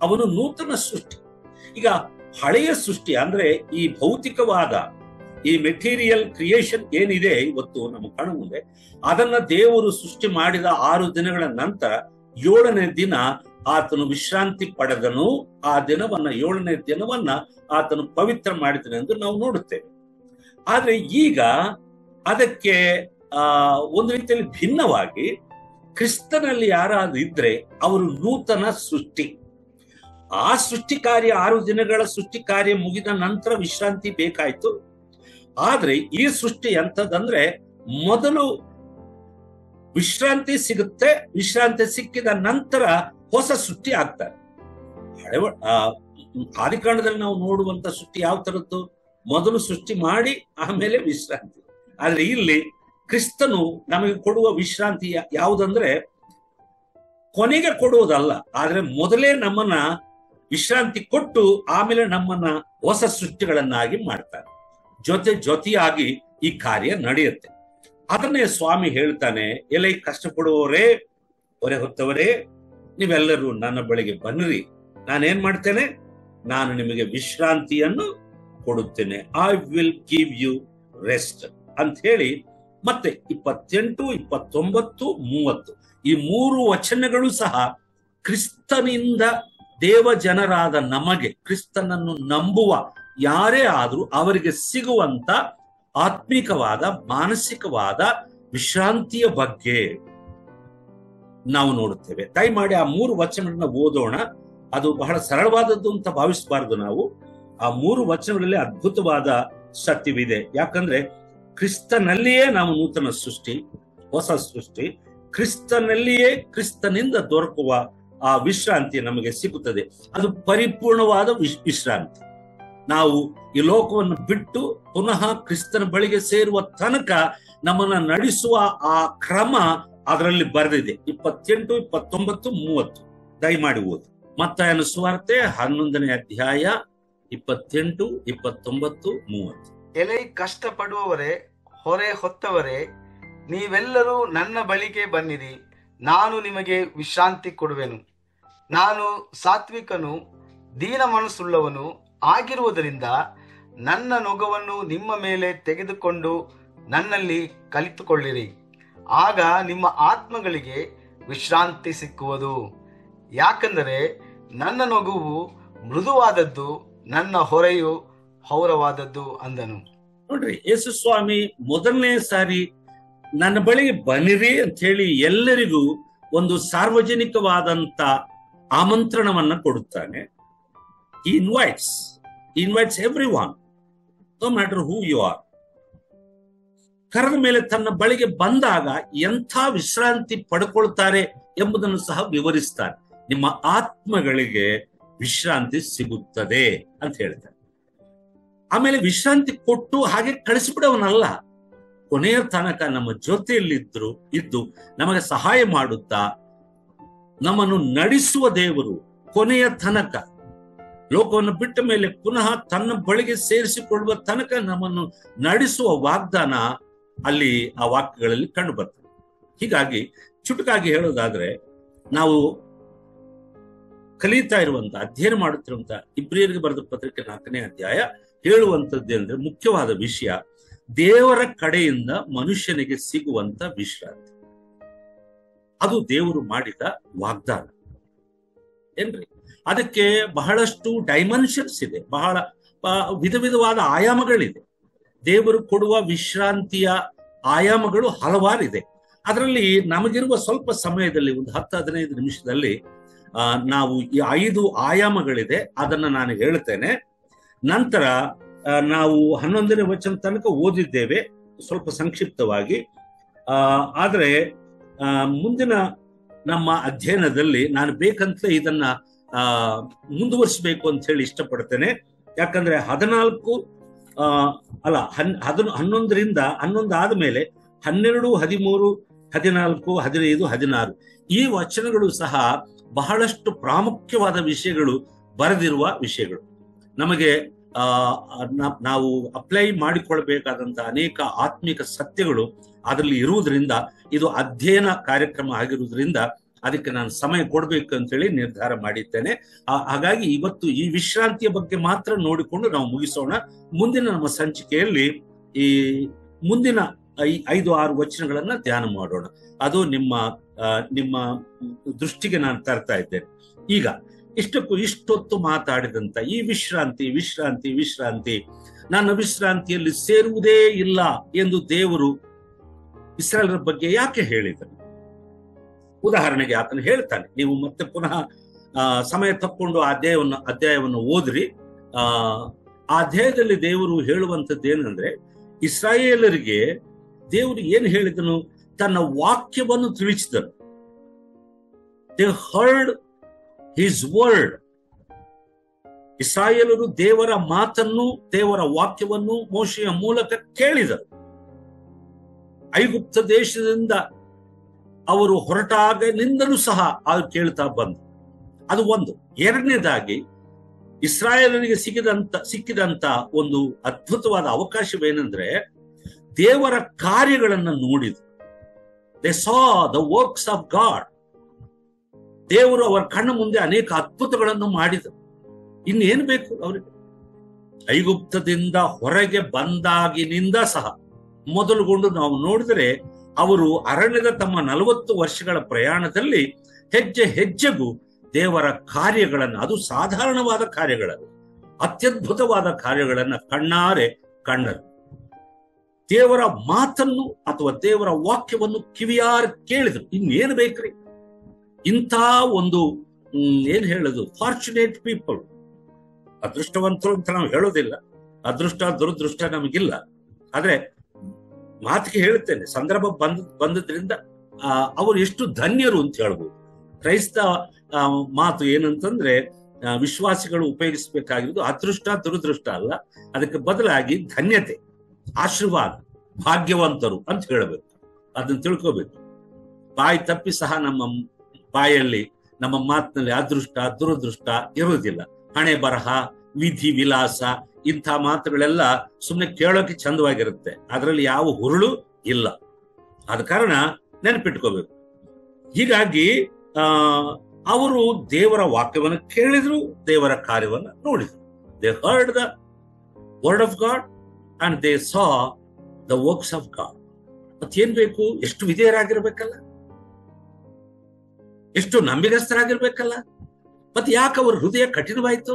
Speaker 1: ಅವನು ನೂತನ ಸೃಷ್ಟಿ. ಈಗ ಹಳೆಯ ಸೃಷ್ಟಿ ಅಂದ್ರೆ ಈ ಭೌತಿಕವಾದ ಈ ಮೆಟೀರಿಯಲ್ ಕ್ರಿಯೇಷನ್ ಏನಿದೆ ಇವತ್ತು ನಮ್ಮ ಕಣ ಮುಂದೆ, ಅದನ್ನ ದೇವರು ಸೃಷ್ಟಿ ಮಾಡಿದ 6 ದಿನಗಳ ನಂತರ 7ನೇ ದಿನ ಆತನು ವಿಶ್ರಾಂತಿ ಪಡೆದನು. ಆ ದಿನವನ್ನ 7ನೇ ದಿನವನ್ನ ಆತನು ಪವಿತ್ರ ಮಾಡಿದನು ಎಂದು ನಾವು ನೋಡುತ್ತೇವೆ. ಆದ್ರೆ ಈಗ ಅದಕ್ಕೆ ಒಂದು ರೀತಿಯಲ್ಲಿ ಭಿನ್ನವಾಗಿ ಕ್ರಿಸ್ತನಲ್ಲಿ ಯಾರಾದ್ರೂ ಇದ್ರೆ ಅವರು ನೂತನ ಸೃಷ್ಟಿ. ಆ ಸೃಷ್ಟಿ ಕಾರ್ಯ 6 ದಿನಗಳ ಸೃಷ್ಟಿ ಕಾರ್ಯ ಮುಗಿದ ನಂತರ ವಿಶ್ರಾಂತಿ ಬೇಕಾಯ್ತು. ಆದ್ರೆ ಈ ಸೃಷ್ಟಿ ಎಂತದಂದ್ರೆ, ಮೊದಲು ವಿಶ್ರಾಂತಿ ಸಿಗುತ್ತೆ, ವಿಶ್ರಾಂತಿ ಸಿಕ್ಕಿದ ನಂತರ ಹೊಸ ಸೃಷ್ಟಿ ಆಗ್ತಾರೆ. ಆದಿಕಾಂಡದಲ್ಲಿ ನಾವು ನೋಡುವಂತ ಸೃಷ್ಟಿ ಯಾವ ತರದ್ದು? ಮೊದಲು ಸೃಷ್ಟಿ ಮಾಡಿ ಆಮೇಲೆ ವಿಶ್ರಾಂತಿ. ಆದ್ರೆ ಇಲ್ಲಿ ಕ್ರಿಸ್ತನು ನಮಗೆ ಕೊಡುವ ವಿಶ್ರಾಂತಿ ಯಾವುದಂದ್ರೆ, ಕೊನೆಗೆ ಕೊಡುವುದಲ್ಲ, ಆದ್ರೆ ಮೊದಲೇ ನಮ್ಮನ್ನ ವಿಶ್ರಾಂತಿ ಕೊಟ್ಟು ಆಮೇಲೆ ನಮ್ಮನ್ನ ಹೊಸ ಸೃಷ್ಟಿಗಳನ್ನಾಗಿ ಮಾಡ್ತಾರೆ. ಜೊತೆಯಾಗಿ ಈ ಕಾರ್ಯ ನಡೆಯುತ್ತೆ. ಅದನ್ನೇ ಸ್ವಾಮಿ ಹೇಳ್ತಾನೆ, ಎಲೈ ಕಷ್ಟಪಡುವವರೇ, ಹೊರೆ ಹೊತ್ತವರೇ, ನೀವೆಲ್ಲರೂ ನನ್ನ ಬಳಿಗೆ ಬನ್ನಿರಿ, ನಾನೇನ್ ಮಾಡ್ತೇನೆ, ನಾನು ನಿಮಗೆ ವಿಶ್ರಾಂತಿಯನ್ನು ಕೊಡುತ್ತೇನೆ. I will give you rest ಅಂತ ಹೇಳಿ ಮತ್ತೆ 28, 29, 30 ಈ 3 ವಚನಗಳು ಸಹ ಕ್ರಿಸ್ತನಿಂದ ದೇವ ಜನರಾದ ನಮಗೆ, ಕ್ರಿಸ್ತನನ್ನು ನಂಬುವ ಯಾರೇ ಆದ್ರೂ ಅವರಿಗೆ ಸಿಗುವಂತ ಆತ್ಮಿಕವಾದ, ಮಾನಸಿಕವಾದ ವಿಶ್ರಾಂತಿಯ ಬಗ್ಗೆ ನಾವು ನೋಡುತ್ತೇವೆ. ದಯಮಾಡಿ ಆ 3 ವಚನಗಳನ್ನ ಓದೋಣ. ಅದು ಬಹಳ ಸರಳವಾದದ್ದು ಅಂತ ಭಾವಿಸಬಾರದು ನಾವು. ಆ 3 ವಚನಗಳಲ್ಲಿ ಅದ್ಭುತವಾದ ಸತ್ಯವಿದೆ. ಯಾಕಂದ್ರೆ ಕ್ರಿಸ್ತನಲ್ಲಿಯೇ ನಾವು ನೂತನ ಸೃಷ್ಟಿ, ಹೊಸ ಸೃಷ್ಟಿ. ಕ್ರಿಸ್ತನಲ್ಲಿಯೇ, ಕ್ರಿಸ್ತನಿಂದ ದೊರಕುವ ಆ ವಿಶ್ರಾಂತಿ ನಮಗೆ ಸಿಗುತ್ತದೆ. ಅದು ಪರಿಪೂರ್ಣವಾದ ವಿಶ್ರಾಂತಿ. ನಾವು ಈ ಲೋಕವನ್ನು ಬಿಟ್ಟು ಪುನಃ ಕ್ರಿಸ್ತನ ಬಳಿಗೆ ಸೇರುವ ತನಕ ನಮ್ಮನ್ನ ನಡೆಸುವ ಆ ಕ್ರಮ ಅದರಲ್ಲಿ ಬರೆದಿದೆ. 28, 29, 30 ದಯಮಾಡಿ ಓದಿ. ಮತ್ತಾಯನ ಸುವಾರ್ತೆ 11ನೇ ಅಧ್ಯಾಯ 28, 29, 30.
Speaker 2: ಎಲೈ ಕಷ್ಟಪಡುವವರೇ, ಹೊರೆ ಹೊತ್ತವರೇ, ನೀವೆಲ್ಲರೂ ನನ್ನ ಬಳಿಗೆ ಬನ್ನಿರಿ, ನಾನು ನಿಮಗೆ ವಿಶ್ರಾಂತಿ ಕೊಡುವೆನು. ನಾನು ಸಾತ್ವಿಕನು, ದೀನ ಮನಸ್ಸುಳ್ಳವನು ಆಗಿರುವುದರಿಂದ ನನ್ನ ನೊಗವನ್ನು ನಿಮ್ಮ ಮೇಲೆ ತೆಗೆದುಕೊಂಡು ನನ್ನಲ್ಲಿ ಕಲಿತುಕೊಳ್ಳಿರಿ. ಆಗ ನಿಮ್ಮ ಆತ್ಮಗಳಿಗೆ ವಿಶ್ರಾಂತಿ ಸಿಕ್ಕುವುದು. ಯಾಕಂದರೆ ನನ್ನ ನೊಗವು ಮೃದುವಾದದ್ದು, ನನ್ನ ಹೊರೆಯು ಹೌರವಾದದ್ದು ಅಂದನು.
Speaker 1: ನೋಡ್ರಿ, ಯೇಸು ಸ್ವಾಮಿ ಮೊದಲನೇ ಸಾರಿ ನನ್ನ ಬಳಿಗೆ ಬನ್ನಿರಿ ಅಂತ ಹೇಳಿ ಎಲ್ಲರಿಗೂ ಒಂದು ಸಾರ್ವಜನಿಕವಾದಂತ ಆಮಂತ್ರಣವನ್ನ ಕೊಡುತ್ತಾನೆ. He invites everyone, no matter who you are. ಕರೆದ ಮೇಲೆ ತನ್ನ ಬಳಿಗೆ ಬಂದಾಗ ಎಂಥ ವಿಶ್ರಾಂತಿ ಪಡ್ಕೊಳ್ತಾರೆ ಎಂಬುದನ್ನು ಸಹ ವಿವರಿಸ್ತಾನೆ. ನಿಮ್ಮ ಆತ್ಮಗಳಿಗೆ ವಿಶ್ರಾಂತಿ ಸಿಗುತ್ತದೆ ಅಂತ ಹೇಳ್ತಾರೆ. ಆಮೇಲೆ ವಿಶ್ರಾಂತಿ ಕೊಟ್ಟು ಹಾಗೆ ಕಳಿಸಿಬಿಡವನಲ್ಲ, ಕೊನೆಯ ತನಕ ನಮ್ಮ ಇದ್ದು ನಮಗೆ ಸಹಾಯ ಮಾಡುತ್ತಾ ನಮ್ಮನ್ನು ನಡೆಸುವ ದೇವರು ಕೊನೆಯ ತನಕ, ಲೋಕವನ್ನು ಬಿಟ್ಟ ಮೇಲೆ ಪುನಃ ತನ್ನ ಬಳಿಗೆ ಸೇರಿಸಿಕೊಳ್ಳುವ ತನಕ ನಮ್ಮನ್ನು ನಡೆಸುವ ವಾಗ್ದಾನ ಅಲ್ಲಿ ಆ ವಾಕ್ಯಗಳಲ್ಲಿ ಕಂಡು ಬರ್ತದೆ. ಹೀಗಾಗಿ ಚುಟುಕಾಗಿ ಹೇಳೋದಾದ್ರೆ, ನಾವು ಕಲಿತಾ ಇರುವಂತ, ಅಧ್ಯಯನ ಮಾಡುತ್ತಿರುವಂತ ಇಬ್ರಿಯರಿಗೆ ಬರೆದ ಪತ್ರಿಕೆ 4ನೇ ಅಧ್ಯಾಯ ಹೇಳುವಂಥದ್ದೇ ಅಂದ್ರೆ, ಮುಖ್ಯವಾದ ವಿಷಯ ದೇವರ ಕಡೆಯಿಂದ ಮನುಷ್ಯನಿಗೆ ಸಿಗುವಂತ ವಿಶ್ರಾಂತಿ. ಅದು ದೇವರು ಮಾಡಿದ ವಾಗ್ದಾನ ಏನ್ರಿ. ಅದಕ್ಕೆ ಬಹಳಷ್ಟು ಡೈಮೆನ್ಷನ್ಸ್ ಇದೆ, ಬಹಳ ವಿಧ ವಿಧವಾದ ಆಯಾಮಗಳಿದೆ. ದೇವರು ಕೊಡುವ ವಿಶ್ರಾಂತಿಯ ಆಯಾಮಗಳು ಹಲವಾರಿದೆ. ಅದರಲ್ಲಿ ನಮಗಿರುವ ಸ್ವಲ್ಪ ಸಮಯದಲ್ಲಿ, ಒಂದು 10-15 ನಿಮಿಷದಲ್ಲಿ ನಾವು ಈ 5 ಆಯಾಮಗಳಿದೆ, ಅದನ್ನ ನಾನು ಹೇಳ್ತೇನೆ. ನಂತರ ನಾವು 11ನೇ ವಚನ ತನಕ ಓದಿದ್ದೇವೆ ಸ್ವಲ್ಪ ಸಂಕ್ಷಿಪ್ತವಾಗಿ. ಆದ್ರೆ ಮುಂದಿನ ನಮ್ಮ ಅಧ್ಯಯನದಲ್ಲಿ ನಾನು ಬೇಕಂತಲೇ ಇದನ್ನ ಮುಂದುವರಿಸಬೇಕು ಅಂತ ಹೇಳಿ ಇಷ್ಟಪಡ್ತೇನೆ. ಯಾಕಂದ್ರೆ 11 11ರಿಂದ 11 ಆದ್ಮೇಲೆ 12, 13, 14, 15, 16 ಈ ವಚನಗಳು ಸಹ ಬಹಳಷ್ಟು ಪ್ರಾಮುಖ್ಯವಾದ ವಿಷಯಗಳು ಬರೆದಿರುವ ವಿಷಯಗಳು. ನಮಗೆ ನಾವು ಅಪ್ಲೈ ಮಾಡಿಕೊಳ್ಬೇಕಾದಂತ ಅನೇಕ ಆತ್ಮಿಕ ಸತ್ಯಗಳು ಅದರಲ್ಲಿ ಇರುವುದರಿಂದ, ಇದು ಅಧ್ಯಯನ ಕಾರ್ಯಕ್ರಮ ಆಗಿರುವುದರಿಂದ ಅದಕ್ಕೆ ನಾನು ಸಮಯ ಕೊಡ್ಬೇಕು ಅಂತ ಹೇಳಿ ನಿರ್ಧಾರ ಮಾಡಿದ್ದೇನೆ. ಹಾಗಾಗಿ ಇವತ್ತು ಈ ವಿಶ್ರಾಂತಿಯ ಬಗ್ಗೆ ಮಾತ್ರ ನೋಡಿಕೊಂಡು ನಾವು ಮುಗಿಸೋಣ. ಮುಂದಿನ ನಮ್ಮ ಸಂಚಿಕೆಯಲ್ಲಿ ಈ ಮುಂದಿನ 5-6 ವಚನಗಳನ್ನ ಧ್ಯಾನ ಮಾಡೋಣ. ಅದು ನಿಮ್ಮ ದೃಷ್ಟಿಗೆ ನಾನು ತರ್ತಾ ಇದ್ದೇನೆ. ಈಗ ಇಷ್ಟೊತ್ತು ಮಾತಾಡಿದಂತ ಈ ವಿಶ್ರಾಂತಿ ನನ್ನ ವಿಶ್ರಾಂತಿಯಲ್ಲಿ ಸೇರುವುದೇ ಇಲ್ಲ ಎಂದು ದೇವರು ಇಸ್ರಾಯೇಲರ ಬಗ್ಗೆ ಯಾಕೆ ಹೇಳಿದನು? ಉದಾಹರಣೆಗೆ ಆತನು ಹೇಳ್ತಾನೆ, ನೀವು ಮತ್ತೆ ಪುನಃ ಸಮಯ ತಕ್ಕೊಂಡು ಅಧ್ಯಾಯವನ್ನು ಓದ್ರಿ. ಆ ಅಧ್ಯಾಯದಲ್ಲಿ ದೇವರು ಹೇಳುವಂಥದ್ದು ಏನಂದ್ರೆ, ಇಸ್ರಾಯೇಲರಿಗೆ ದೇವರು ಏನ್ ಹೇಳಿದನು? ತನ್ನ ವಾಕ್ಯವನ್ನು ತಿಳಿಸಿದನು. They heard his word. ಇಸ್ರಾಯೇಲರು ದೇವರ ಮಾತನ್ನು, ದೇವರ ವಾಕ್ಯವನ್ನು ಮೋಶೆಯ ಮೂಲಕ ಕೇಳಿದರು. ಐಗುಪ್ತ ದೇಶದಿಂದ ಅವರು ಹೊರಟಾಗಲಿಂದಲೂ ಸಹ ಅದು ಕೇಳ್ತಾ ಬಂದು. ಅದು ಒಂದು. ಎರಡನೇದಾಗಿ ಇಸ್ರಾಯೇಲರಿಗೆ ಸಿಕ್ಕಿದಂತ ಒಂದು ಅದ್ಭುತವಾದ ಅವಕಾಶವೇನೆಂದ್ರೆ, ದೇವರ ಕಾರ್ಯಗಳನ್ನು ನೋಡಿದ್ರು. They saw the works of god. ದೇವರು ಅವರ ಕಣ್ಣ ಮುಂದೆ ಅನೇಕ ಅದ್ಭುತಗಳನ್ನು ಮಾಡಿದರು. ಇನ್ನೇನು ಬೇಕು ಅವರಿಗೆ? ಐಗುಪ್ತದಿಂದ ಹೊರಗೆ ಬಂದಾಗಿನಿಂದ ಸಹ ಮೊದಲುಗೊಂಡು ನಾವು ನೋಡಿದರೆ ಅವರು ಅರಣ್ಯದ ತಮ್ಮ 40 ವರ್ಷಗಳ ಪ್ರಯಾಣದಲ್ಲಿ ಹೆಜ್ಜೆ ಹೆಜ್ಜೆಗೂ ದೇವರ ಕಾರ್ಯಗಳನ್ನು, ಅದು ಸಾಧಾರಣವಾದ ಕಾರ್ಯಗಳನ್ನು, ಅತ್ಯದ್ಭುತವಾದ ಕಾರ್ಯಗಳನ್ನು ಕಣ್ಣಾರೆ ಕಂಡರು. ದೇವರ ಮಾತನ್ನು ಅಥವಾ ದೇವರ ವಾಕ್ಯವನ್ನು ಕಿವಿಯಾರ ಕೇಳಿದ್ರು. ಇನ್ನೇನು ಬೇಕ್ರಿ? ಇಂಥ ಒಂದು ಏನ್ ಹೇಳೋದು, ಫಾರ್ಚುನೇಟ್ ಪೀಪಲ್, ಅದೃಷ್ಟವಂತರು ಅಂತ ನಾವು ಹೇಳೋದಿಲ್ಲ. ಅದೃಷ್ಟ ದುರದೃಷ್ಟ ನಮಗಿಲ್ಲ. ಆದ್ರೆ ಮಾತಿಗೆ ಹೇಳುತ್ತೇನೆ, ಸಂದರ್ಭ ಬಂದದ್ರಿಂದ ಅವರು ಎಷ್ಟು ಧನ್ಯರು ಅಂತ ಹೇಳ್ಬೋದು. ಕ್ರೈಸ್ತ ಮಾತು ಏನಂತಂದ್ರೆ, ವಿಶ್ವಾಸಿಗಳು ಉಪಯೋಗಿಸಬೇಕಾಗಿರೋದು ಅದೃಷ್ಟ ದುರದೃಷ್ಟ ಅಲ್ಲ, ಅದಕ್ಕೆ ಬದಲಾಗಿ ಧನ್ಯತೆ, ಆಶೀರ್ವಾದ, ಭಾಗ್ಯವಂತರು ಅಂತ ಹೇಳಬೇಕು. ಅದನ್ನ ತಿಳ್ಕೋಬೇಕು. ಬಾಯಿ ತಪ್ಪಿ ಸಹ ನಮ್ಮ ಬಾಯಲ್ಲಿ, ನಮ್ಮ ಮಾತಿನಲ್ಲಿ ಅದೃಷ್ಟ ದುರದೃಷ್ಟ ಇರುವುದಿಲ್ಲ. ಹಣೆ ಬರಹ, ವಿಧಿ ವಿಲಾಸ, ಇಂಥ ಮಾತುಗಳೆಲ್ಲ ಸುಮ್ಮನೆ ಕೇಳೋಕೆ ಚಂದವಾಗಿರುತ್ತೆ. ಅದರಲ್ಲಿ ಯಾವ ಹುರುಳು ಇಲ್ಲ. ಆದ ಕಾರಣ ನೆನಪಿಟ್ಕೋಬೇಕು. ಹೀಗಾಗಿ ಅವರು ದೇವರ ವಾಕ್ಯವನ್ನು ಕೇಳಿದ್ರು, ದೇವರ ಕಾರ್ಯವನ್ನು ನೋಡಿದ್ರು. They heard the word of god and they saw the works of god. ಮತ್ತೇನ್ ಬೇಕು? ಎಷ್ಟು ವಿಧೇಯರಾಗಿರ್ಬೇಕಲ್ಲ, ಎಷ್ಟು ನಂಬಿಗಸ್ತರಾಗಿರ್ಬೇಕಲ್ಲ. ಮತ್ತೆ ಯಾಕೆ ಅವ್ರ ಹೃದಯ ಕಠಿಣವಾಯಿತು?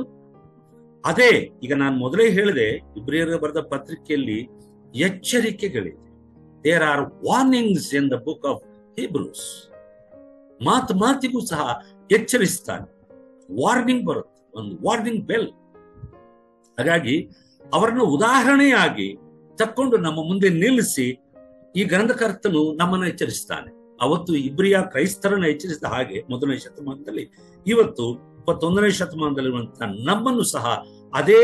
Speaker 1: ಅದೇ ಈಗ ನಾನು ಮೊದಲೇ ಹೇಳಿದೆ, ಇಬ್ರಿಯರಿಗೆ ಬರೆದ ಪತ್ರಿಕೆಯಲ್ಲಿ ಎಚ್ಚರಿಕೆಗಳಿದೆ. There are warnings in the book of Hebrews. ಮಾತಿಗೂ ಸಹ ಎಚ್ಚರಿಸ್ತಾನೆ. ವಾರ್ನಿಂಗ್ ಬರುತ್ತೆ, ಒಂದು ವಾರ್ನಿಂಗ್ ಬೆಲ್. ಹಾಗಾಗಿ ಅವರನ್ನು ಉದಾಹರಣೆಯಾಗಿ ತಕ್ಕೊಂಡು ನಮ್ಮ ಮುಂದೆ ನಿಲ್ಲಿಸಿ ಈ ಗ್ರಂಥಕರ್ತನು ನಮ್ಮನ್ನು ಎಚ್ಚರಿಸ್ತಾನೆ. ಅವತ್ತು ಇಬ್ರಿಯ ಕ್ರೈಸ್ತರನ್ನು ಎಚ್ಚರಿಸಿದ ಹಾಗೆ 1ನೇ ಶತಮಾನದಲ್ಲಿ, ಇವತ್ತು 21ನೇ ಶತಮಾನದಲ್ಲಿರುವಂತಹ ನಮ್ಮನ್ನು ಸಹ ಅದೇ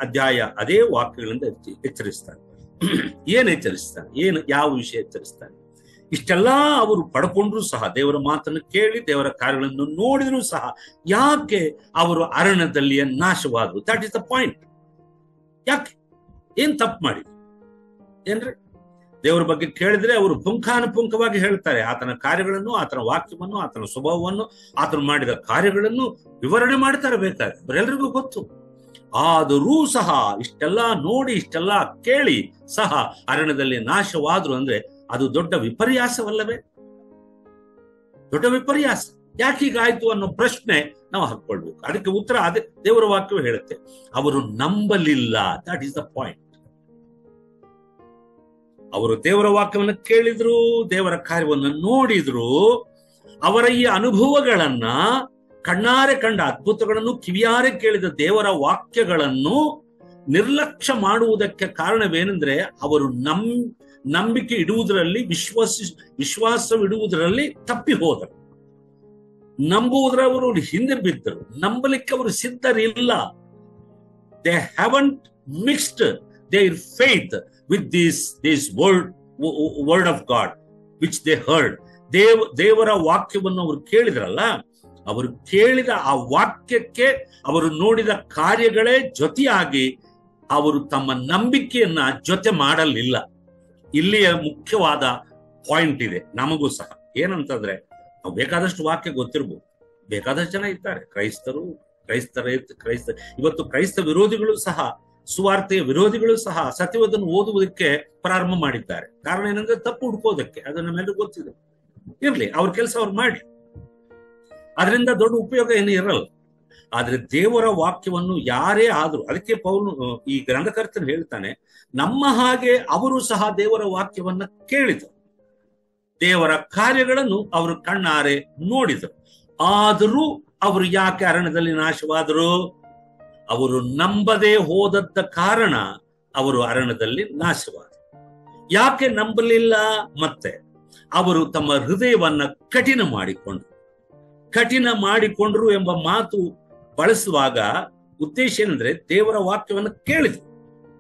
Speaker 1: ಅಧ್ಯಾಯ, ಅದೇ ವಾಕ್ಯಗಳಿಂದ ಎಚ್ಚರಿಸ್ತಾನೆ. ಏನ್ ಎಚ್ಚರಿಸ್ತಾನೆ? ಯಾವ ವಿಷಯ ಎಚ್ಚರಿಸ್ತಾನೆ? ಇಷ್ಟೆಲ್ಲಾ ಅವರು ಪಡ್ಕೊಂಡ್ರು ಸಹ, ದೇವರ ಮಾತನ್ನು ಕೇಳಿ ದೇವರ ಕಾರ್ಯಗಳನ್ನು ನೋಡಿದ್ರು ಸಹ, ಯಾಕೆ ಅವರು ಅರಣ್ಯದಲ್ಲಿ ನಾಶವಾದ್ರು? That is the point. ಯಾಕೆ? ಏನ್ ತಪ್ಪು ಮಾಡಿದ್ರು ಏನ್ರಿ? ದೇವರ ಬಗ್ಗೆ ಕೇಳಿದ್ರೆ ಅವರು ಪುಂಖಾನುಪುಂಖವಾಗಿ ಹೇಳ್ತಾರೆ. ಆತನ ಕಾರ್ಯಗಳನ್ನು, ಆತನ ವಾಕ್ಯವನ್ನು, ಆತನ ಸ್ವಭಾವವನ್ನು, ಆತನು ಮಾಡಿದ ಕಾರ್ಯಗಳನ್ನು ವಿವರಣೆ ಮಾಡ್ತಾರೆ ಬೇಕಾದ್ರೆ, ಅವರೆಲ್ಲರಿಗೂ ಗೊತ್ತು. ಆದರೂ ಸಹ ಇಷ್ಟೆಲ್ಲ ನೋಡಿ, ಇಷ್ಟೆಲ್ಲ ಕೇಳಿ ಸಹ ಅರಣ್ಯದಲ್ಲಿ ನಾಶವಾದ್ರು ಅಂದ್ರೆ ಅದು ದೊಡ್ಡ ವಿಪರ್ಯಾಸವಲ್ಲವೇ? ದೊಡ್ಡ ವಿಪರ್ಯಾಸ. ಯಾಕೆ ಹೀಗಾಯ್ತು ಅನ್ನೋ ಪ್ರಶ್ನೆ ನಾವು ಹಾಕೊಳ್ಬೇಕು. ಅದಕ್ಕೆ ಉತ್ತರ ಅದೇ ದೇವರ ವಾಕ್ಯವು ಹೇಳುತ್ತೆ. ಅವರು ನಂಬಲಿಲ್ಲ. That is the point. ಅವರು ದೇವರ ವಾಕ್ಯವನ್ನು ಕೇಳಿದ್ರು, ದೇವರ ಕಾರ್ಯವನ್ನು ನೋಡಿದ್ರು. ಅವರ ಈ ಅನುಭವಗಳನ್ನ, ಕಣ್ಣಾರೆ ಕಂಡ ಅದ್ಭುತಗಳನ್ನು, ಕಿವಿಯಾರೆ ಕೇಳಿದ ದೇವರ ವಾಕ್ಯಗಳನ್ನು ನಿರ್ಲಕ್ಷ್ಯ ಮಾಡುವುದಕ್ಕೆ ಕಾರಣವೇನೆಂದ್ರೆ, ಅವರು ನಂಬಿಕೆ ಇಡುವುದರಲ್ಲಿ, ವಿಶ್ವಾಸವಿಡುವುದರಲ್ಲಿ ತಪ್ಪಿ ಹೋದರು. ನಂಬುವುದರ ಅವರು ಹಿಂದೆ ಬಿದ್ದರು. ನಂಬಲಿಕ್ಕೆ ಅವರು ಸಿದ್ಧರಿಲ್ಲ. They haven't mixed their faith with this word of God which they heard. ದೇವರ ವಾಕ್ಯವನ್ನು ಅವರು ಕೇಳಿದ್ರಲ್ಲ, ಅವರು ಕೇಳಿದ ಆ ವಾಕ್ಯಕ್ಕೆ ಅವರು ನೋಡಿದ ಕಾರ್ಯಗಳೇ ಜೊತೆಯಾಗಿ ಅವರು ತಮ್ಮ ನಂಬಿಕೆಯನ್ನ ಜೊತೆ ಮಾಡಲಿಲ್ಲ. ಇಲ್ಲಿಯ ಮುಖ್ಯವಾದ ಪಾಯಿಂಟ್ ಇದೆ ನಮಗೂ ಸಹ. ಏನಂತಂದ್ರೆ, ನಾವು ಬೇಕಾದಷ್ಟು ವಾಕ್ಯ ಗೊತ್ತಿರ್ಬೋದು, ಬೇಕಾದಷ್ಟು ಜನ ಇದ್ದಾರೆ, ಕ್ರೈಸ್ತ ಇವತ್ತು ಕ್ರೈಸ್ತ ವಿರೋಧಿಗಳು ಸಹ, ಸುವಾರ್ತೆಯ ವಿರೋಧಿಗಳು ಸಹ ಸತ್ಯವನ್ನು ಓದುವುದಕ್ಕೆ ಪ್ರಾರಂಭ ಮಾಡಿದ್ದಾರೆ. ಕಾರಣ ಏನಂದ್ರೆ, ತಪ್ಪು ಹುಡ್ಕೋದಕ್ಕೆ. ಅದು ನಮ್ಮೆಲ್ಲರಿಗೂ ಗೊತ್ತಿದೆ. ಇರ್ಲಿ, ಅವ್ರ ಕೆಲಸ ಅವ್ರು ಮಾಡಿ, ಅದರಿಂದ ದೊಡ್ಡ ಉಪಯೋಗ ಏನು ಇರಲ್ಲ. ಆದ್ರೆ ದೇವರ ವಾಕ್ಯವನ್ನು ಯಾರೇ ಆದ್ರೂ, ಅದಕ್ಕೆ ಪೌಲನು ಈ ಗ್ರಂಥಕರ್ತನು ಹೇಳ್ತಾನೆ, ನಮ್ಮ ಹಾಗೆ ಅವರು ಸಹ ದೇವರ ವಾಕ್ಯವನ್ನ ಕೇಳಿದರು, ದೇವರ ಕಾರ್ಯಗಳನ್ನು ಅವರು ಕಣ್ಣಾರೆ ನೋಡಿದರು. ಆದರೂ ಅವರು ಯಾಕೆ ಅರಣ್ಯದಲ್ಲಿ ನಾಶವಾದರು? ಅವರು ನಂಬದೇ ಹೋದದ್ದ ಕಾರಣ ಅವರು ಅರಣ್ಯದಲ್ಲಿ ನಾಶವಾದರು. ಯಾಕೆ ನಂಬಲಿಲ್ಲ? ಮತ್ತೆ ಅವರು ತಮ್ಮ ಹೃದಯವನ್ನ ಕಠಿಣ ಮಾಡಿಕೊಂಡ್ರು ಎಂಬ ಮಾತು ಬಳಸುವಾಗ ಉದ್ದೇಶ ಏನಂದ್ರೆ, ದೇವರ ವಾಕ್ಯವನ್ನು ಕೇಳಿದ್ರು,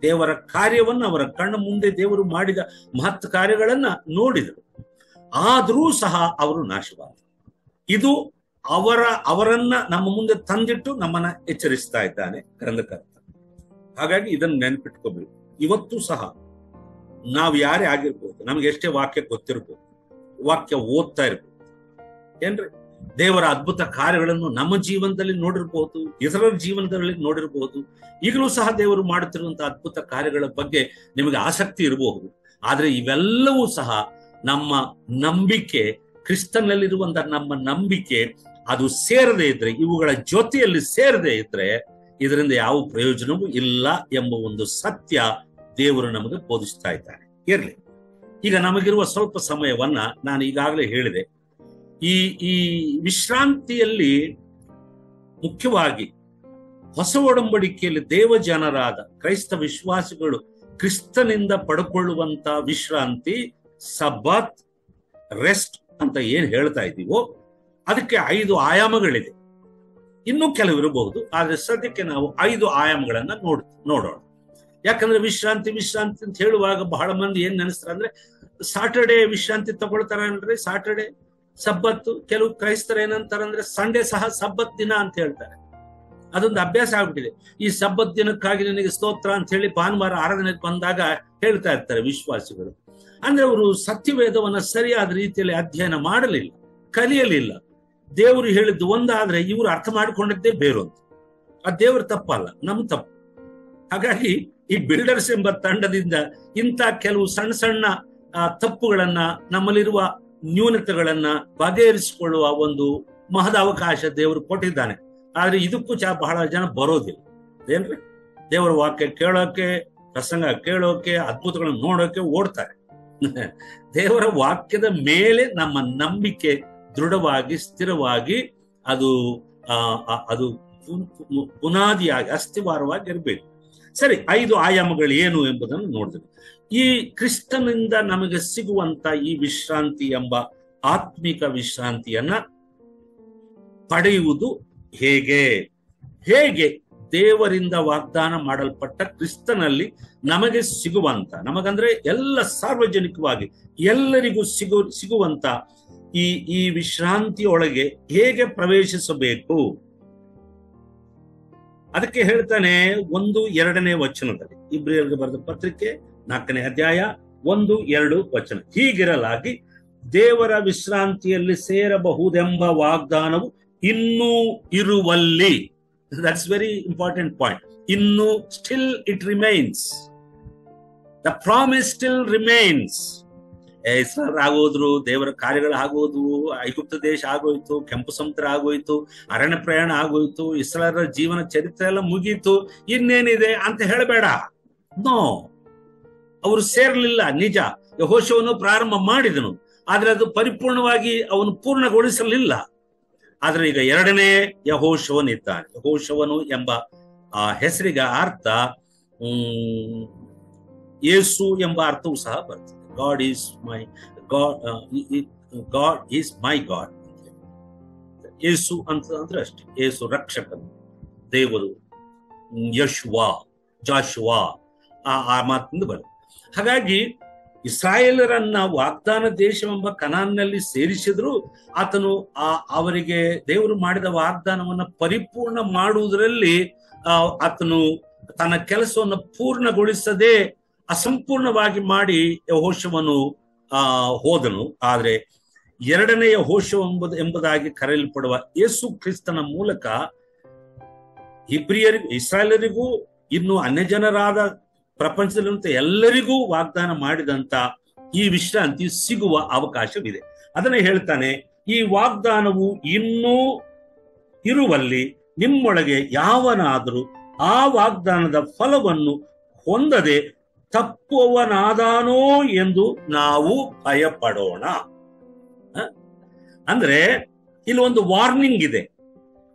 Speaker 1: ದೇವರ ಕಾರ್ಯವನ್ನು, ಅವರ ಕಣ್ಣ ಮುಂದೆ ದೇವರು ಮಾಡಿದ ಮಹತ್ ಕಾರ್ಯಗಳನ್ನ ನೋಡಿದರು. ಆದರೂ ಸಹ ಅವರು ನಾಶವಾದರು. ಇದು ಅವರನ್ನ ನಮ್ಮ ಮುಂದೆ ತಂದಿಟ್ಟು ನಮ್ಮನ್ನ ಎಚ್ಚರಿಸ್ತಾ ಇದ್ದಾನೆ ಗ್ರಂಥಕರ್ತ. ಹಾಗಾಗಿ ಇದನ್ನು ನೆನಪಿಟ್ಕೋಬೇಕು. ಇವತ್ತು ಸಹ ನಾವು ಯಾರೇ ಆಗಿರ್ಬೋದು, ನಮ್ಗೆ ಎಷ್ಟೇ ವಾಕ್ಯ ಗೊತ್ತಿರ್ಬೋದು, ವಾಕ್ಯ ಓದ್ತಾ ಇರ್ಬೋದು ಏನ್ರಿ, ದೇವರ ಅದ್ಭುತ ಕಾರ್ಯಗಳನ್ನು ನಮ್ಮ ಜೀವನದಲ್ಲಿ ನೋಡಿರ್ಬಹುದು, ಇತರರ ಜೀವನದಲ್ಲಿ ನೋಡಿರ್ಬಹುದು. ಈಗಲೂ ಸಹ ದೇವರು ಮಾಡುತ್ತಿರುವಂತಹ ಅದ್ಭುತ ಕಾರ್ಯಗಳ ಬಗ್ಗೆ ನಿಮಗೆ ಆಸಕ್ತಿ ಇರಬಹುದು. ಆದ್ರೆ ಇವೆಲ್ಲವೂ ಸಹ ನಮ್ಮ ನಂಬಿಕೆ, ಕ್ರಿಸ್ತನಲ್ಲಿರುವಂತಹ ನಮ್ಮ ನಂಬಿಕೆ ಅದು ಸೇರದೆ ಇದ್ರೆ, ಇವುಗಳ ಜೊತೆಯಲ್ಲಿ ಸೇರದೆ ಇದ್ರೆ ಇದರಿಂದ ಯಾವ ಪ್ರಯೋಜನವೂ ಇಲ್ಲ ಎಂಬ ಒಂದು ಸತ್ಯ ದೇವರು ನಮಗೆ ಬೋಧಿಸ್ತಾ ಇದ್ದಾನೆ. ಇರ್ಲಿ, ಈಗ ನಮಗಿರುವ ಸ್ವಲ್ಪ ಸಮಯವನ್ನ ನಾನು ಈಗಾಗಲೇ ಹೇಳಿದೆ. ಈ ವಿಶ್ರಾಂತಿಯಲ್ಲಿ ಮುಖ್ಯವಾಗಿ ಹೊಸ ಒಡಂಬಡಿಕೆಯಲ್ಲಿ ದೇವಜನರಾದ ಕ್ರೈಸ್ತ ವಿಶ್ವಾಸಿಗಳು ಕ್ರಿಸ್ತನಿಂದ ಪಡ್ಕೊಳ್ಳುವಂತ ವಿಶ್ರಾಂತಿ, ಸಬ್ಬತ್, ರೆಸ್ಟ್ ಅಂತ ಏನ್ ಹೇಳ್ತಾ ಇದ್ದೀವೋ ಅದಕ್ಕೆ 5 ಆಯಾಮಗಳಿದೆ. ಇನ್ನೂ ಕೆಲವು ಇರಬಹುದು, ಆದ್ರೆ ಸದ್ಯಕ್ಕೆ ನಾವು 5 ಆಯಾಮಗಳನ್ನ ನೋಡೋಣ. ಯಾಕಂದ್ರೆ ವಿಶ್ರಾಂತಿ ಅಂತ ಹೇಳುವಾಗ ಬಹಳ ಮಂದಿ ಏನ್ ನೆನೆಸ್ತಾರೆ ಅಂದ್ರೆ, ಸಾಟರ್ಡೆ ವಿಶ್ರಾಂತಿ ತಗೊಳ್ತಾರಲ್ರಿ, ಸಾಟರ್ಡೆ ಸಬ್ಬತ್ತು. ಕೆಲವು ಕ್ರೈಸ್ತರು ಏನಂತಾರಂದ್ರೆ ಸಂಡೇ ಸಹ ಸಬ್ಬತ್ ದಿನ ಅಂತ ಹೇಳ್ತಾರೆ. ಅದೊಂದು ಅಭ್ಯಾಸ ಆಗ್ಬಿಟ್ಟಿದೆ. ಈ ಸಬ್ಬತ್ ದಿನಕ್ಕಾಗಿ ನನಗೆ ಸ್ತೋತ್ರ ಅಂತ ಹೇಳಿ ಭಾನುವಾರ ಆರಾಧನೆಗೆ ಬಂದಾಗ ಹೇಳ್ತಾ ಇರ್ತಾರೆ ವಿಶ್ವಾಸಿಗಳು. ಅಂದ್ರೆ ಅವರು ಸತ್ಯವೇದವನ್ನ ಸರಿಯಾದ ರೀತಿಯಲ್ಲಿ ಅಧ್ಯಯನ ಮಾಡಲಿಲ್ಲ, ಕಲಿಯಲಿಲ್ಲ. ದೇವರು ಹೇಳಿದ್ದು ಒಂದಾದ್ರೆ ಇವರು ಅರ್ಥ ಮಾಡಿಕೊಂಡಿದ್ದೇ ಬೇರೊಂದು. ಆ ದೇವ್ರ ತಪ್ಪಲ್ಲ, ನಮ್ ತಪ್ಪು. ಹಾಗಾಗಿ ಈ ಬಿಲ್ಡರ್ಸ್ ಎಂಬ ತಂಡದಿಂದ ಇಂಥ ಕೆಲವು ಸಣ್ಣ ಸಣ್ಣ ತಪ್ಪುಗಳನ್ನ, ನಮ್ಮಲ್ಲಿರುವ ನ್ಯೂನತೆಗಳನ್ನ ಬಗೆಹರಿಸಿಕೊಳ್ಳುವ ಒಂದು ಮಹದ ಅವಕಾಶ ದೇವರು ಕೊಟ್ಟಿದ್ದಾನೆ. ಆದ್ರೆ ಇದಕ್ಕೂ ಬಹಳ ಜನ ಬರೋದಿಲ್ಲ ಏನ್ರಿ. ದೇವರ ವಾಕ್ಯ ಕೇಳೋಕೆ, ಪ್ರಸಂಗ ಕೇಳೋಕೆ, ಅದ್ಭುತಗಳನ್ನು ನೋಡೋಕೆ ಓಡ್ತಾರೆ. ದೇವರ ವಾಕ್ಯದ ಮೇಲೆ ನಮ್ಮ ನಂಬಿಕೆ ದೃಢವಾಗಿ, ಸ್ಥಿರವಾಗಿ ಅದು ಬುನಾದಿಯಾಗಿ, ಅಸ್ಥಿವಾರವಾಗಿ ಇರಬೇಕು. ಸರಿ, 5 ಆಯಾಮಗಳು ಏನು ಎಂಬುದನ್ನು ನೋಡಿದ್ವಿ. ಈ ಕ್ರಿಸ್ತನಿಂದ ನಮಗೆ ಸಿಗುವಂತ ಈ ವಿಶ್ರಾಂತಿ ಎಂಬ ಆತ್ಮಿಕ ವಿಶ್ರಾಂತಿಯನ್ನ ಪಡೆಯುವುದು ಹೇಗೆ ದೇವರಿಂದ ವಾಗ್ದಾನ ಮಾಡಲ್ಪಟ್ಟ ಕ್ರಿಸ್ತನಲ್ಲಿ ನಮಗೆ ಸಿಗುವಂತ, ನಮಗಂದ್ರೆ ಎಲ್ಲ ಸಾರ್ವಜನಿಕವಾಗಿ ಎಲ್ಲರಿಗೂ ಸಿಗುವಂತ ಈ ವಿಶ್ರಾಂತಿಯೊಳಗೆ ಹೇಗೆ ಪ್ರವೇಶಿಸಬೇಕು ಅದಕ್ಕೆ ಹೇಳ್ತಾನೆ 1-2ನೇ ವಚನದಲ್ಲಿ, ಇಬ್ರಿಯರಿಗೆ ಬರೆದ ಪತ್ರಿಕೆ 4ನೇ ಅಧ್ಯಾಯ 1-2 ವಚನ. ಹೀಗಿರಲಾಗಿ ದೇವರ ವಿಶ್ರಾಂತಿಯಲ್ಲಿ ಸೇರಬಹುದೆಂಬ ವಾಗ್ದಾನವು ಇನ್ನೂ ಇರುವಲ್ಲಿ, ದಟ್ಸ್ ವೆರಿ ಇಂಪಾರ್ಟೆಂಟ್ ಪಾಯಿಂಟ್. ಇನ್ನೂ, still it remains, the promise still remains. ಇಸ್ರಾಯೇಲ್ ಆಗೋದ್ರು, ದೇವರ ಕಾರ್ಯಗಳು ಆಗೋದು, ಐಗುಪ್ತ ದೇಶ ಆಗೋಯ್ತು, ಕೆಂಪು ಸಮುದ್ರ ಆಗೋಯ್ತು, ಅರಣ್ಯ ಪ್ರಯಾಣ ಆಗೋಯ್ತು, ಇಸ್ರಾಯೇಲರ ಜೀವನ ಚರಿತ್ರೆ ಎಲ್ಲ ಮುಗೀತು, ಇನ್ನೇನಿದೆ ಅಂತ ಹೇಳಬೇಡ. ನೋ, ಅವರು ಸೇರ್ಲಿಲ್ಲ ನಿಜ. ಯೆಹೋಶುವನು ಪ್ರಾರಂಭ ಮಾಡಿದನು, ಆದ್ರೆ ಅದು ಪರಿಪೂರ್ಣವಾಗಿ ಅವನು ಪೂರ್ಣಗೊಳಿಸಲಿಲ್ಲ. ಆದ್ರೆ ಈಗ 2ನೇ ಯೆಹೋಶುವನಿದ್ದಾನೆ. ಯೆಹೋಶುವನು ಎಂಬ ಆ ಹೆಸರಿಗೆ ಅರ್ಥ ಯೇಸು ಎಂಬ ಅರ್ಥವೂ ಸಹ ಬರ್ತದೆ. God is my God, God is my God. ಯೇಸು ಅಂತಂದ್ರೆ ಅಷ್ಟೇ, ಯೇಸು ರಕ್ಷಕನು, ದೇವರು, ಯಶುವಾ, ಜಾಶುವಾ ಆ ಮಾತಿಂದ ಬರುತ್ತೆ. ಹಾಗಾಗಿ ಇಸ್ರಾಯೇಲರನ್ನ ವಾಗ್ದಾನ ದೇಶವೆಂಬ ಕನಾನ್ನಲ್ಲಿ ಸೇರಿಸಿದ್ರು, ಆತನು ಅವರಿಗೆ ದೇವರು ಮಾಡಿದ ವಾಗ್ದಾನವನ್ನ ಪರಿಪೂರ್ಣ ಮಾಡುವುದರಲ್ಲಿ ಆತನು ತನ್ನ ಕೆಲಸವನ್ನು ಪೂರ್ಣಗೊಳಿಸದೆ ಅಸಂಪೂರ್ಣವಾಗಿ ಮಾಡಿ ಯೆಹೋಶುವನು ಹೋದನು. ಆದ್ರೆ 2ನೇ ಯೆಹೋಶುವ ಎಂಬುದಾಗಿ ಕರೆಯಲ್ಪಡುವ ಯೇಸು ಕ್ರಿಸ್ತನ ಮೂಲಕ ಇಬ್ರಿಯರಿಗೂ, ಇಸ್ರಾಯೇಲರಿಗೂ, ಇನ್ನು ಅನ್ಯ ಜನರಾದ ಪ್ರಪಂಚದಲ್ಲಿರುವಂತ ಎಲ್ಲರಿಗೂ ವಾಗ್ದಾನ ಮಾಡಿದಂತ ಈ ವಿಶ್ರಾಂತಿ ಸಿಗುವ ಅವಕಾಶವಿದೆ. ಅದನ್ನ ಹೇಳ್ತಾನೆ, ಈ ವಾಗ್ದಾನವು ಇನ್ನೂ ಇರುವಲ್ಲಿ ನಿಮ್ಮೊಳಗೆ ಯಾವನಾದರೂ ಆ ವಾಗ್ದಾನದ ಫಲವನ್ನು ಹೊಂದದೆ ತಪ್ಪುವನಾದಾನೋ ಎಂದು ನಾವು ಭಯಪಡೋಣ. ಅಂದ್ರೆ ಇಲ್ಲಿ ಒಂದು ವಾರ್ನಿಂಗ್ ಇದೆ,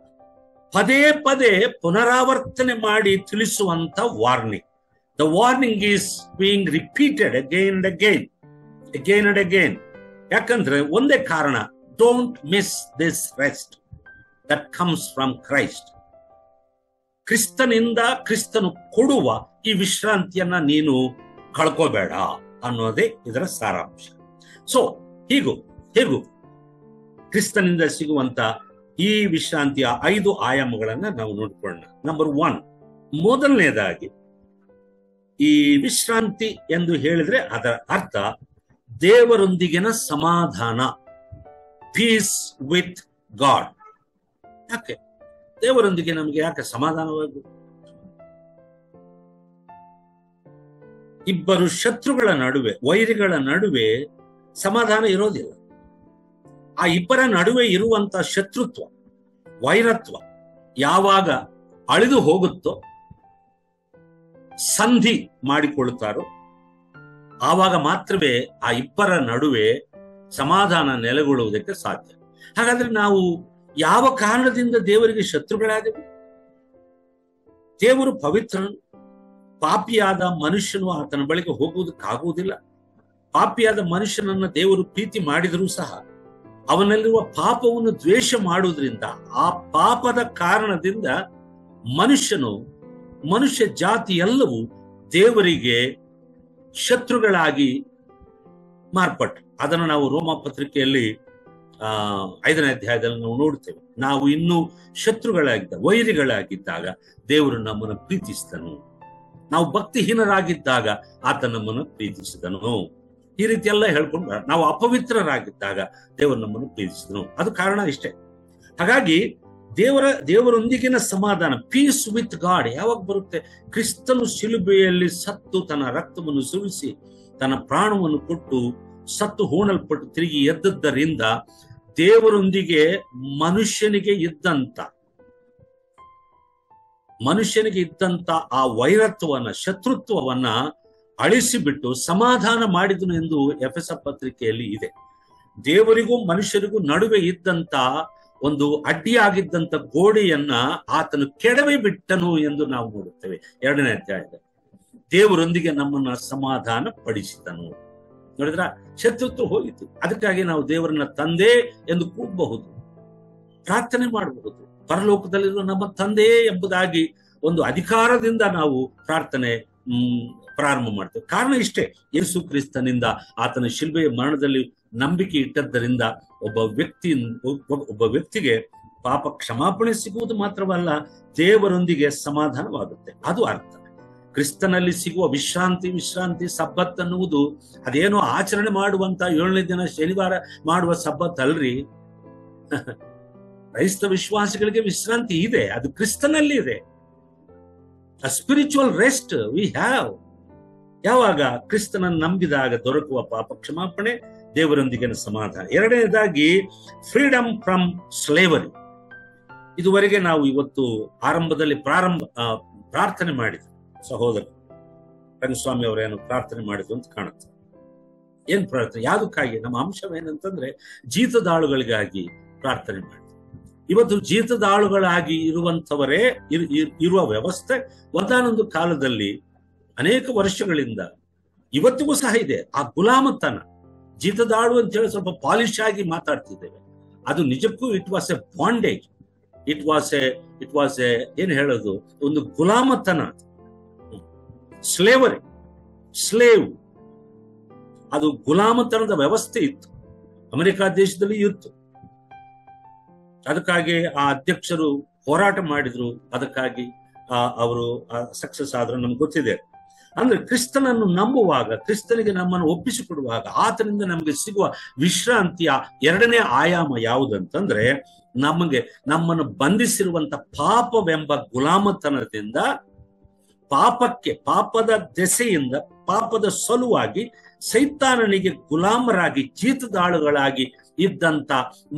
Speaker 1: ಪದೇ ಪದೇ ಪುನರಾವರ್ತನೆ ಮಾಡಿ ತಿಳಿಸುವಂತ warning. The warning is being repeated again and again. ಯಾಕಂದ್ರೆ ಒಂದೇ ಕಾರಣ, don't miss this rest that comes from Christ. ಕ್ರಿಸ್ತನಿಂದ ಕ್ರಿಸ್ತನು ಕೊಡುವ ಈ ವಿಶ್ರಾಂತಿಯನ್ನ ನೀನು ಕಳ್ಕೋಬೇಡ ಅನ್ನೋದೇ ಇದರ ಸಾರಾಂಶ. ಸೊ ಹೀಗೂ ಕ್ರಿಸ್ತನಿಂದ ಸಿಗುವಂತ ಈ ವಿಶ್ರಾಂತಿಯ 5 ಆಯಾಮಗಳನ್ನ ನಾವು ನೋಡಿಕೊಳ್ಳೋಣ. ನಂಬರ್ 1, ಮೊದಲನೇದಾಗಿ ಈ ವಿಶ್ರಾಂತಿ ಎಂದು ಹೇಳಿದ್ರೆ ಅದರ ಅರ್ಥ ದೇವರೊಂದಿಗಿನ ಸಮಾಧಾನ, ಪೀಸ್ ವಿತ್ ಗಾಡ್. ಯಾಕೆ ದೇವರೊಂದಿಗೆ ನಮಗೆ ಯಾಕೆ ಸಮಾಧಾನವಾಗಬೇಕು? ಇಬ್ಬರು ಶತ್ರುಗಳ ನಡುವೆ, ವೈರಿಗಳ ನಡುವೆ ಸಮಾಧಾನ ಇರೋದಿಲ್ಲ. ಆ ಇಬ್ಬರ ನಡುವೆ ಇರುವಂತ ಶತ್ರುತ್ವ, ವೈರತ್ವ ಯಾವಾಗ ಅಳಿದು ಹೋಗುತ್ತೋ, ಸಂಧಿ ಮಾಡಿಕೊಳ್ಳುತ್ತಾರೋ, ಆವಾಗ ಮಾತ್ರವೇ ಆ ಇಬ್ಬರ ನಡುವೆ ಸಮಾಧಾನ ನೆಲೆಗೊಳ್ಳುವುದಕ್ಕೆ ಸಾಧ್ಯ. ಹಾಗಾದ್ರೆ ನಾವು ಯಾವ ಕಾರಣದಿಂದ ದೇವರಿಗೆ ಶತ್ರುಗಳಾದೆವು? ದೇವರು ಪವಿತ್ರನು. ಪಾಪಿಯಾದ ಮನುಷ್ಯನು ಆತನ ಬಳಿಗೆ ಹೋಗುವುದಕ್ಕಾಗುವುದಿಲ್ಲ. ಪಾಪಿಯಾದ ಮನುಷ್ಯನನ್ನ ದೇವರು ಪ್ರೀತಿ ಮಾಡಿದರೂ ಸಹ ಅವನಲ್ಲಿರುವ ಪಾಪವನ್ನು ದ್ವೇಷ ಮಾಡುವುದರಿಂದ, ಆ ಪಾಪದ ಕಾರಣದಿಂದ ಮನುಷ್ಯ ಜಾತಿ ಎಲ್ಲವೂ ದೇವರಿಗೆ ಶತ್ರುಗಳಾಗಿ ಮಾರ್ಪಟ್ಟರು. ಅದನ್ನು ನಾವು ರೋಮ ಪತ್ರಿಕೆಯಲ್ಲಿ 5ನೇ ಅಧ್ಯಾಯದಲ್ಲಿ ನಾವು ನೋಡ್ತೇವೆ. ನಾವು ಇನ್ನೂ ವೈರಿಗಳಾಗಿದ್ದಾಗ ದೇವರು ನಮ್ಮನ್ನು ಪ್ರೀತಿಸಿದನು. ನಾವು ಭಕ್ತಿಹೀನರಾಗಿದ್ದಾಗ ಆತ ನಮ್ಮನ್ನು ಪ್ರೀತಿಸಿದನು. ಈ ರೀತಿ ಎಲ್ಲ ಹೇಳ್ಕೊಂಡು, ನಾವು ಅಪವಿತ್ರರಾಗಿದ್ದಾಗ ದೇವರು ನಮ್ಮನ್ನು ಪ್ರೀತಿಸಿದನು. ಅದು ಕಾರಣ ಇಷ್ಟೇ. ಹಾಗಾಗಿ ದೇವರೊಂದಿಗಿನ ಸಮಾಧಾನ, ಪೀಸ್ ವಿತ್ ಗಾಡ್ ಯಾವಾಗ ಬರುತ್ತೆ? ಕ್ರಿಸ್ತನು ಶಿಲುಬೆಯಲ್ಲಿ ಸತ್ತು ತನ್ನ ರಕ್ತವನ್ನು ಸುರಿಸಿ ತನ್ನ ಪ್ರಾಣವನ್ನು ಕೊಟ್ಟು ಸತ್ತು ಹೂಣಲ್ಪಟ್ಟು ತಿರುಗಿ ಎದ್ದದ್ದರಿಂದ ದೇವರೊಂದಿಗೆ ಮನುಷ್ಯನಿಗೆ ಇದ್ದಂತ ಆ ವೈರತ್ವವನ್ನ, ಶತ್ರುತ್ವವನ್ನ ಅಳಿಸಿಬಿಟ್ಟು ಸಮಾಧಾನ ಮಾಡಿದನು ಎಂದು ಎಫೆಸ ಪತ್ರಿಕೆಯಲ್ಲಿ ಇದೆ. ದೇವರಿಗೂ ಮನುಷ್ಯರಿಗೂ ನಡುವೆ ಇದ್ದಂತ ಒಂದು ಅಡ್ಡಿಯಾಗಿದ್ದಂತ ಗೋಡೆಯನ್ನ ಆತನು ಕೆಡವಿ ಬಿಟ್ಟನು ಎಂದು ನಾವು ನೋಡುತ್ತೇವೆ 2ನೇ ಅಧ್ಯಾಯದಲ್ಲಿ. ದೇವರೊಂದಿಗೆ ನಮ್ಮನ್ನ ಸಮಾಧಾನ ಪಡಿಸಿದನು. ನೋಡಿದ್ರ, ಶತ್ರುತ್ವ ಹೋಯಿತು. ಅದಕ್ಕಾಗಿ ನಾವು ದೇವರನ್ನ ತಂದೆ ಎಂದು ಕೂಗಬಹುದು, ಪ್ರಾರ್ಥನೆ ಮಾಡಬಹುದು. ಪರಲೋಕದಲ್ಲಿರುವ ನಮ್ಮ ತಂದೆ ಎಂಬುದಾಗಿ ಒಂದು ಅಧಿಕಾರದಿಂದ ನಾವು ಪ್ರಾರ್ಥನೆ ಪ್ರಾರಂಭ ಮಾಡ್ತೇವೆ. ಕಾರಣ ಇಷ್ಟೇ, ಯೇಸು ಕ್ರಿಸ್ತನಿಂದ, ಆತನ ಶಿಲ್ಬೆಯ ಮರಣದಲ್ಲಿ ನಂಬಿಕೆ ಇಟ್ಟದ್ದರಿಂದ ಒಬ್ಬ ವ್ಯಕ್ತಿಗೆ ಪಾಪ ಕ್ಷಮಾಪಣೆ ಸಿಗುವುದು ಮಾತ್ರವಲ್ಲ, ದೇವರೊಂದಿಗೆ ಸಮಾಧಾನವಾಗುತ್ತೆ. ಅದು ಅರ್ಥ. ಕ್ರಿಸ್ತನಲ್ಲಿ ಸಿಗುವ ವಿಶ್ರಾಂತಿ ಸಬ್ಬತ್ ಅನ್ನುವುದು ಅದೇನೋ ಆಚರಣೆ ಮಾಡುವಂತ 7ನೇ ದಿನ ಶನಿವಾರ ಮಾಡುವ ಸಬ್ಬತ್ ಅಲ್ರಿ. ಕ್ರೈಸ್ತ ವಿಶ್ವಾಸಿಗಳಿಗೆ ವಿಶ್ರಾಂತಿ ಇದೆ, ಅದು ಕ್ರಿಸ್ತನಲ್ಲಿ ಇದೆ. Spiritual rest we have. ಯಾವಾಗ ಕ್ರಿಸ್ತನನ್ನು ನಂಬಿದಾಗ ದೊರಕುವ ಪಾಪ ಕ್ಷಮಾಪಣೆ, ದೇವರೊಂದಿಗಿನ ಸಮಾಧಾನ. 2ನೇದಾಗಿ ಫ್ರೀಡಮ್ ಫ್ರಮ್ ಸ್ಲೇವರಿ. ಇದುವರೆಗೆ ನಾವು ಇವತ್ತು ಆರಂಭದಲ್ಲಿ ಪ್ರಾರ್ಥನೆ ಮಾಡಿದ್ವಿ. ಸಹೋದರ ರಂಗಸ್ವಾಮಿ ಅವರೇನು ಪ್ರಾರ್ಥನೆ ಮಾಡಿದ್ರು ಅಂತ ಕಾಣುತ್ತೆ. ಏನ್ ಪ್ರಾರ್ಥನೆ? ಯಾವುದಕ್ಕಾಗಿ? ನಮ್ಮ ಅಂಶವೇನಂತಂದ್ರೆ ಜೀತದಾಳುಗಳಿಗಾಗಿ ಪ್ರಾರ್ಥನೆ ಮಾಡಿದ್ವಿ. ಇವತ್ತು ಜೀತದಾಳುಗಳಾಗಿ ಇರುವಂತವರೇ ಇರುವ ವ್ಯವಸ್ಥೆ ಒಂದಾನೊಂದು ಕಾಲದಲ್ಲಿ ಅನೇಕ ವರ್ಷಗಳಿಂದ ಇವತ್ತಿಗೂ ಸಹ ಇದೆ. ಆ ಗುಲಾಮತನ, ಜೀತದಾಳು ಅಂತ ಹೇಳಿ ಸ್ವಲ್ಪ ಪಾಲಿಶ್ ಆಗಿ ಮಾತಾಡ್ತಿದ್ದೇವೆ. ಅದು ನಿಜಕ್ಕೂ it was A bondage. It was A ಏನ್ ಹೇಳೋದು, ಒಂದು ಗುಲಾಮತನ, ಸ್ಲೇವ್. ಅದು ಗುಲಾಮತನದ ವ್ಯವಸ್ಥೆ ಇತ್ತು. ಅಮೆರಿಕ ದೇಶದಲ್ಲಿ ಇತ್ತು. ಅದಕ್ಕಾಗಿ ಆ ಅಧ್ಯಕ್ಷರು ಹೋರಾಟ ಮಾಡಿದ್ರು. ಅದಕ್ಕಾಗಿ ಅವರು ಸಕ್ಸಸ್ ಆದ್ರು, ನಮ್ಗೆ ಗೊತ್ತಿದೆ. ಅಂದ್ರೆ ಕ್ರಿಸ್ತನನ್ನು ನಂಬುವಾಗ, ಕ್ರಿಸ್ತನಿಗೆ ನಮ್ಮನ್ನು ಒಪ್ಪಿಸಿಕೊಡುವಾಗ ಆತನಿಂದ ನಮಗೆ ಸಿಗುವ ವಿಶ್ರಾಂತಿಯ 2ನೇ ಆಯಾಮ ಯಾವುದಂತಂದ್ರೆ, ನಮ್ಮನ್ನು ಬಂಧಿಸಿರುವಂತ ಪಾಪವೆಂಬ ಗುಲಾಮತನದಿಂದ, ಪಾಪದ ದೆಸೆಯಿಂದ, ಪಾಪದ ಸಲುವಾಗಿ ಸೈತಾನನಿಗೆ ಗುಲಾಮರಾಗಿ ಜೀತದಾಳುಗಳಾಗಿ ಇದ್ದಂತ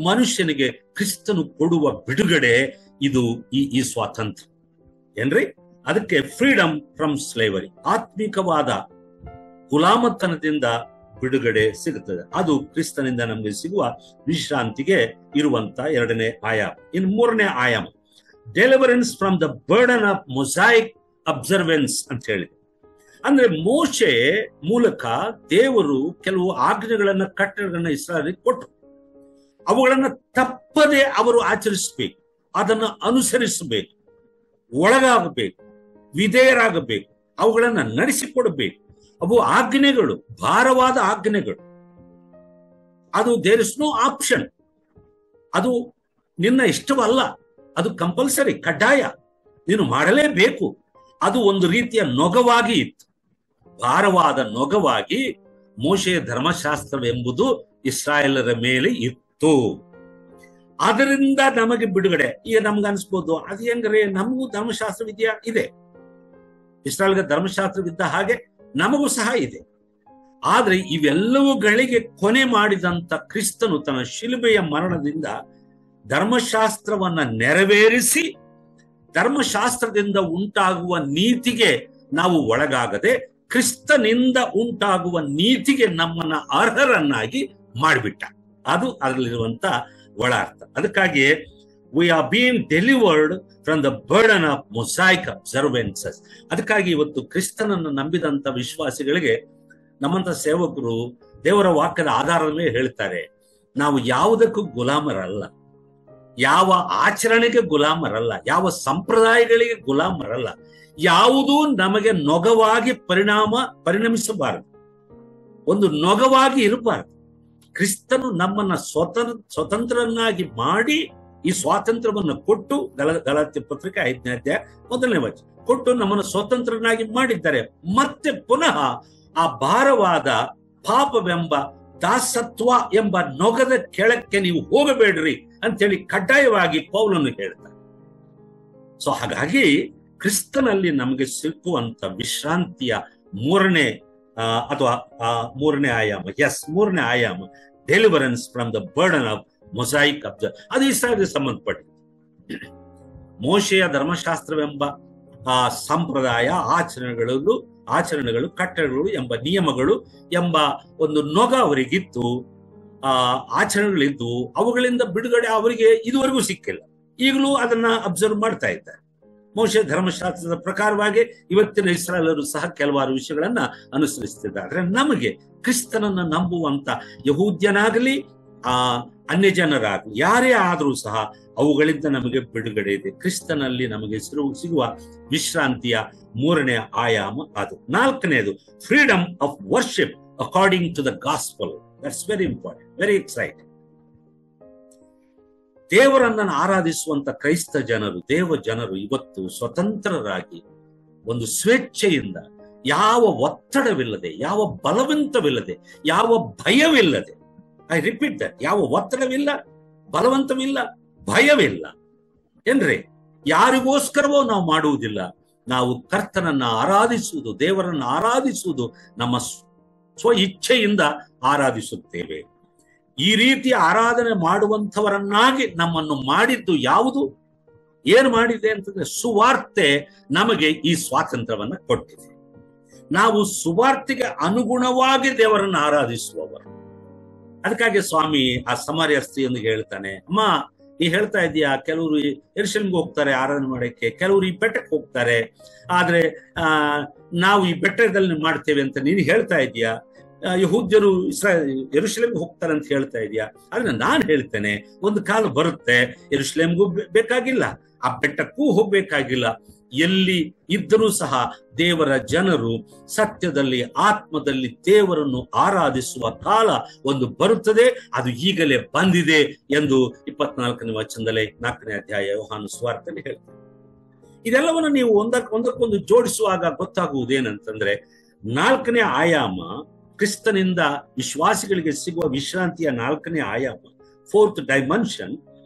Speaker 1: ಮನುಷ್ಯನಿಗೆ ಕ್ರಿಸ್ತನು ಕೊಡುವ ಬಿಡುಗಡೆ ಇದು ಈ ಸ್ವಾತಂತ್ರ್ಯ ಏನ್ರಿ. ಅದಕ್ಕೆ ಫ್ರೀಡಮ್ ಫ್ರಮ್ ಸ್ಲೇವರಿ, ಆತ್ಮಿಕವಾದ ಗುಲಾಮತನದಿಂದ ಬಿಡುಗಡೆ ಸಿಗುತ್ತದೆ. ಅದು ಕ್ರಿಸ್ತನಿಂದ ನಮಗೆ ಸಿಗುವ ವಿಶ್ರಾಂತಿಗೆ ಇರುವಂತ 2ನೇ ಆಯಾಮ. ಇನ್ನು 3ನೇ ಆಯಾಮ, deliverance from the burden of mosaic observance ಅಂತ ಹೇಳಿ. ಅಂದ್ರೆ ಮೋಶೆ ಮೂಲಕ ದೇವರು ಕೆಲವು ಆಜ್ಞೆಗಳನ್ನ, ಕಟ್ಟಳೆಗಳನ್ನ ಇಸ್ರಾಯೇಲಿಗೆ ಕೊಟ್ಟರು. ಅವುಗಳನ್ನ ತಪ್ಪದೆ ಅವರು ಆಚರಿಸಬೇಕು, ಅದನ್ನು ಅನುಸರಿಸಬೇಕು, ಒಳಗಾಗಬೇಕು, ವಿಧೇಯರಾಗಬೇಕು, ಅವುಗಳನ್ನ ನಡೆಸಿಕೊಡಬೇಕು. ಅವು ಆಜ್ಞೆಗಳು, ಭಾರವಾದ ಆಜ್ಞೆಗಳು. ಅದು ದೇರ್ ಇಸ್ ನೋ ಆಪ್ಷನ್. ಅದು ನಿನ್ನ ಇಷ್ಟವಲ್ಲ, ಅದು ಕಂಪಲ್ಸರಿ, ಕಡ್ಡಾಯ, ನೀನು ಮಾಡಲೇಬೇಕು. ಅದು ಒಂದು ರೀತಿಯ ನೊಗವಾಗಿ ಇತ್ತು. ಭಾರವಾದ ನೊಗವಾಗಿ ಮೋಶೆಯ ಧರ್ಮಶಾಸ್ತ್ರವೆಂಬುದು ಇಸ್ರಾಯೇಲರ ಮೇಲೆ ಇತ್ತು. ಅದರಿಂದ ನಮಗೆ ಬಿಡುಗಡೆ. ಈಗ ನಮ್ಗೆ ಅನ್ಸ್ಬೋದು, ಅದು ಹೆಂಗ್ರೆ, ನಮಗೂ ಧರ್ಮಶಾಸ್ತ್ರವಿದ್ಯಾ? ಇದೆ. ಇಸ್ರಾಯೇಲ್ಗೆ ಧರ್ಮಶಾಸ್ತ್ರವಿದ್ದ ಹಾಗೆ ನಮಗೂ ಸಹ ಇದೆ. ಆದ್ರೆ ಇವೆಲ್ಲವುಗಳಿಗೆ ಕೊನೆ ಮಾಡಿದಂತ ಕ್ರಿಸ್ತನು ತನ್ನ ಶಿಲುಬೆಯ ಮರಣದಿಂದ ಧರ್ಮಶಾಸ್ತ್ರವನ್ನ ನೆರವೇರಿಸಿ, ಧರ್ಮಶಾಸ್ತ್ರದಿಂದ ಉಂಟಾಗುವ ನೀತಿಗೆ ನಾವು ಒಳಗಾಗದೆ ಕ್ರಿಸ್ತನಿಂದ ಉಂಟಾಗುವ ನೀತಿಗೆ ನಮ್ಮನ್ನ ಅರ್ಹರನ್ನಾಗಿ ಮಾಡಿಬಿಟ್ಟ. ಅದು ಅದರಲ್ಲಿರುವಂತ ಒಳ ಅರ್ಥ. ಅದಕ್ಕಾಗಿಯೇ we are being delivered from the burden of Mosaic observances. ಅದಕ್ಕಾಗಿ ಇವತ್ತು ಕ್ರಿಸ್ತನನ್ನು ನಂಬಿದಂತ ವಿಶ್ವಾಸಿಗಳಿಗೆ ನಮ್ಮಂತ ಸೇವಕರು ದೇವರ ವಾಕ್ಯದ ಆಧಾರದ ಮೇಲೆ ಹೇಳ್ತಾರೆ, ನಾವು ಯಾವುದಕ್ಕೂ ಗುಲಾಮರಲ್ಲ, ಯಾವ ಆಚರಣೆಗೆ ಗುಲಾಮರಲ್ಲ, ಯಾವ ಸಂಪ್ರದಾಯಗಳಿಗೆ ಗುಲಾಮರಲ್ಲ, ಯಾವುದೂ ನಮಗೆ ನೊಗವಾಗಿ ಪರಿಣಮಿಸಬಾರದು, ಒಂದು ನೊಗವಾಗಿ ಇರಬಾರದು. ಕ್ರಿಸ್ತನು ನಮ್ಮನ್ನ ಸ್ವತಂತ್ರರನ್ನಾಗಿ ಮಾಡಿ ಈ ಸ್ವಾತಂತ್ರ್ಯವನ್ನು ಕೊಟ್ಟು, ಗಲಾತ್ಯ ಪತ್ರಿಕೆ 5ನೇ ಅಧ್ಯಾಯ 1ನೇ ವಚನ, ಕೊಟ್ಟು ನಮ್ಮನ್ನು ಸ್ವತಂತ್ರನಾಗಿ ಮಾಡಿದ್ದಾರೆ. ಮತ್ತೆ ಪುನಃ ಆ ಭಾರವಾದ ಪಾಪವೆಂಬ ದಾಸತ್ವ ಎಂಬ ನೊಗದ ಕೆಳಕ್ಕೆ ನೀವು ಹೋಗಬೇಡ್ರಿ ಅಂತೇಳಿ ಕಡ್ಡಾಯವಾಗಿ ಪೌಲನು ಹೇಳ್ತಾರೆ. ಸೊ ಹಾಗಾಗಿ ಕ್ರಿಸ್ತನಲ್ಲಿ ನಮಗೆ ಸಿಕ್ಕುವಂತ ವಿಶ್ರಾಂತಿಯ ಮೂರನೇ ಆಯಾಮ deliverance from the burden of mosaic ಅದು ಇಸ್ರಾಯೇಲಿಗೆ ಸಂಬಂಧಪಟ್ಟಿದೆ. ಮೋಶೆಯ ಧರ್ಮಶಾಸ್ತ್ರವೆಂಬ ಸಂಪ್ರದಾಯ, ಆಚರಣೆಗಳು, ಕಟ್ಟಳೆಗಳು ಎಂಬ ನಿಯಮಗಳು ಎಂಬ ಒಂದು ನೊಗ ಅವರಿಗಿತ್ತು, ಆಚರಣೆಗಳಿದ್ದು, ಅವುಗಳಿಂದ ಬಿಡುಗಡೆ ಅವರಿಗೆ ಇದುವರೆಗೂ ಸಿಕ್ಕಿಲ್ಲ. ಈಗಲೂ ಅದನ್ನ ಅಬ್ಸರ್ವ್ ಮಾಡ್ತಾ ಇದ್ದಾರೆ. ಮೋಶೆ ಧರ್ಮಶಾಸ್ತ್ರದ ಪ್ರಕಾರವಾಗಿ ಇವತ್ತಿನ ಇಸ್ರಾಯೇಲರು ಸಹ ಕೆಲವಾರು ವಿಷಯಗಳನ್ನ ಅನುಸರಿಸುತ್ತಿದ್ದಾರೆ. ನಮಗೆ ಕ್ರಿಸ್ತನನ್ನ ನಂಬುವಂತ ಯಹೂದ್ಯನಾಗಲಿ ಅನ್ಯ ಜನರಾಗಲಿ ಯಾರೇ ಆದರೂ ಸಹ ಅವುಗಳಿಂದ ನಮಗೆ ಬಿಡುಗಡೆ ಇದೆ. ಕ್ರಿಸ್ತನಲ್ಲಿ ನಮಗೆ ಸಿಗುವ ವಿಶ್ರಾಂತಿಯ ಮೂರನೇ ಆಯಾಮ ಅದು. ನಾಲ್ಕನೇದು freedom of worship according to the gospel. That's very important, very exciting. ದೇವರನ್ನ ಆರಾಧಿಸುವಂತ ಕ್ರೈಸ್ತ ಜನರು, ದೇವ ಜನರು ಇವತ್ತು ಸ್ವತಂತ್ರರಾಗಿ ಒಂದು ಸ್ವೇಚ್ಛೆಯಿಂದ, ಯಾವ ಒತ್ತಡವಿಲ್ಲದೆ, ಯಾವ ಬಲವಂತವಿಲ್ಲದೆ, ಯಾವ ಭಯವಿಲ್ಲದೆ, ಐ ರಿಪೀಟ್ ದಟ್, ಯಾವ ಒತ್ತಡವಿಲ್ಲ, ಬಲವಂತವಿಲ್ಲ, ಭಯವಿಲ್ಲ. ಏನ್ರಿ, ಯಾರಿಗೋಸ್ಕರವೋ ನಾವು ಮಾಡುವುದಿಲ್ಲ. ನಾವು ಕರ್ತನನ್ನ ಆರಾಧಿಸುವುದು, ದೇವರನ್ನ ಆರಾಧಿಸುವುದು ನಮ್ಮ ಸ್ವ ಇಚ್ಛೆಯಿಂದ ಆರಾಧಿಸುತ್ತೇವೆ. ಈ ರೀತಿ ಆರಾಧನೆ ಮಾಡುವಂಥವರನ್ನಾಗಿ ನಮ್ಮನ್ನು ಮಾಡಿದ್ದು ಯಾವುದು? ಏನು ಮಾಡಿದೆ ಅಂತಂದ್ರೆ, ಸುವಾರ್ತೆ ನಮಗೆ ಈ ಸ್ವಾತಂತ್ರ್ಯವನ್ನ ಕೊಟ್ಟಿದೆ. ನಾವು ಸುವಾರ್ತೆಗೆ ಅನುಗುಣವಾಗಿ ದೇವರನ್ನು ಆರಾಧಿಸುವವರು. ಅದಕ್ಕಾಗಿ ಸ್ವಾಮಿ ಆ ಸಮಾರ್ಯ ಸ್ತ್ರೀಯೊಂದಿಗೆ ಹೇಳ್ತಾನೆ, ಅಮ್ಮ ನೀ ಹೇಳ್ತಾ ಇದೀಯಾ, ಕೆಲವರು ಯೆರೂಸಲೇಮಿಗೆ ಹೋಗ್ತಾರೆ ಆರಾಧನೆ ಮಾಡಕ್ಕೆ, ಕೆಲವರು ಈ ಬೆಟ್ಟಕ್ಕೆ ಹೋಗ್ತಾರೆ, ಆದ್ರೆ ನಾವು ಈ ಬೆಟ್ಟದಲ್ಲಿ ಮಾಡ್ತೇವೆ ಅಂತ ನೀನು ಹೇಳ್ತಾ ಇದೀಯಾ. ಯಹೂದ್ಯರು ಯೆರೂಸಲೇಮಿಗೆ ಹೋಗ್ತಾರೆ ಅಂತ ಹೇಳ್ತಾ ಇದೀಯಾ. ಆದ್ರೆ ನಾನು ಹೇಳ್ತೇನೆ, ಒಂದು ಕಾಲ ಬರುತ್ತೆ ಯೆರೂಸಲೇಮಿಗೂ ಬೇಕಾಗಿಲ್ಲ, ಆ ಬೆಟ್ಟಕ್ಕೂ ಹೋಗ್ಬೇಕಾಗಿಲ್ಲ. ಎಲ್ಲಿ ಇದ್ದರೂ ಸಹ ದೇವರ ಜನರು ಸತ್ಯದಲ್ಲಿ, ಆತ್ಮದಲ್ಲಿ ದೇವರನ್ನು ಆರಾಧಿಸುವ ಕಾಲ ಒಂದು ಬರುತ್ತದೆ. ಅದು ಈಗಲೇ ಬಂದಿದೆ ಎಂದು 24ನೇ ವಚನದಲ್ಲಿ 4ನೇ ಅಧ್ಯಾಯ ಯೋಹಾನ ಸುವಾರ್ತೆಯಲ್ಲಿ ಹೇಳ್ತಾರೆ. ಇದೆಲ್ಲವನ್ನು ನೀವು ಒಂದಕ್ಕೊಂದು ಜೋಡಿಸುವಾಗ ಗೊತ್ತಾಗುವುದೇನಂತಂದ್ರೆ, 4ನೇ ಆಯಾಮ ಕ್ರಿಸ್ತನಿಂದ ವಿಶ್ವಾಸಿಗಳಿಗೆ ಸಿಗುವ ವಿಶ್ರಾಂತಿಯ 4ನೇ ಆಯಾಮ, 4th dimension,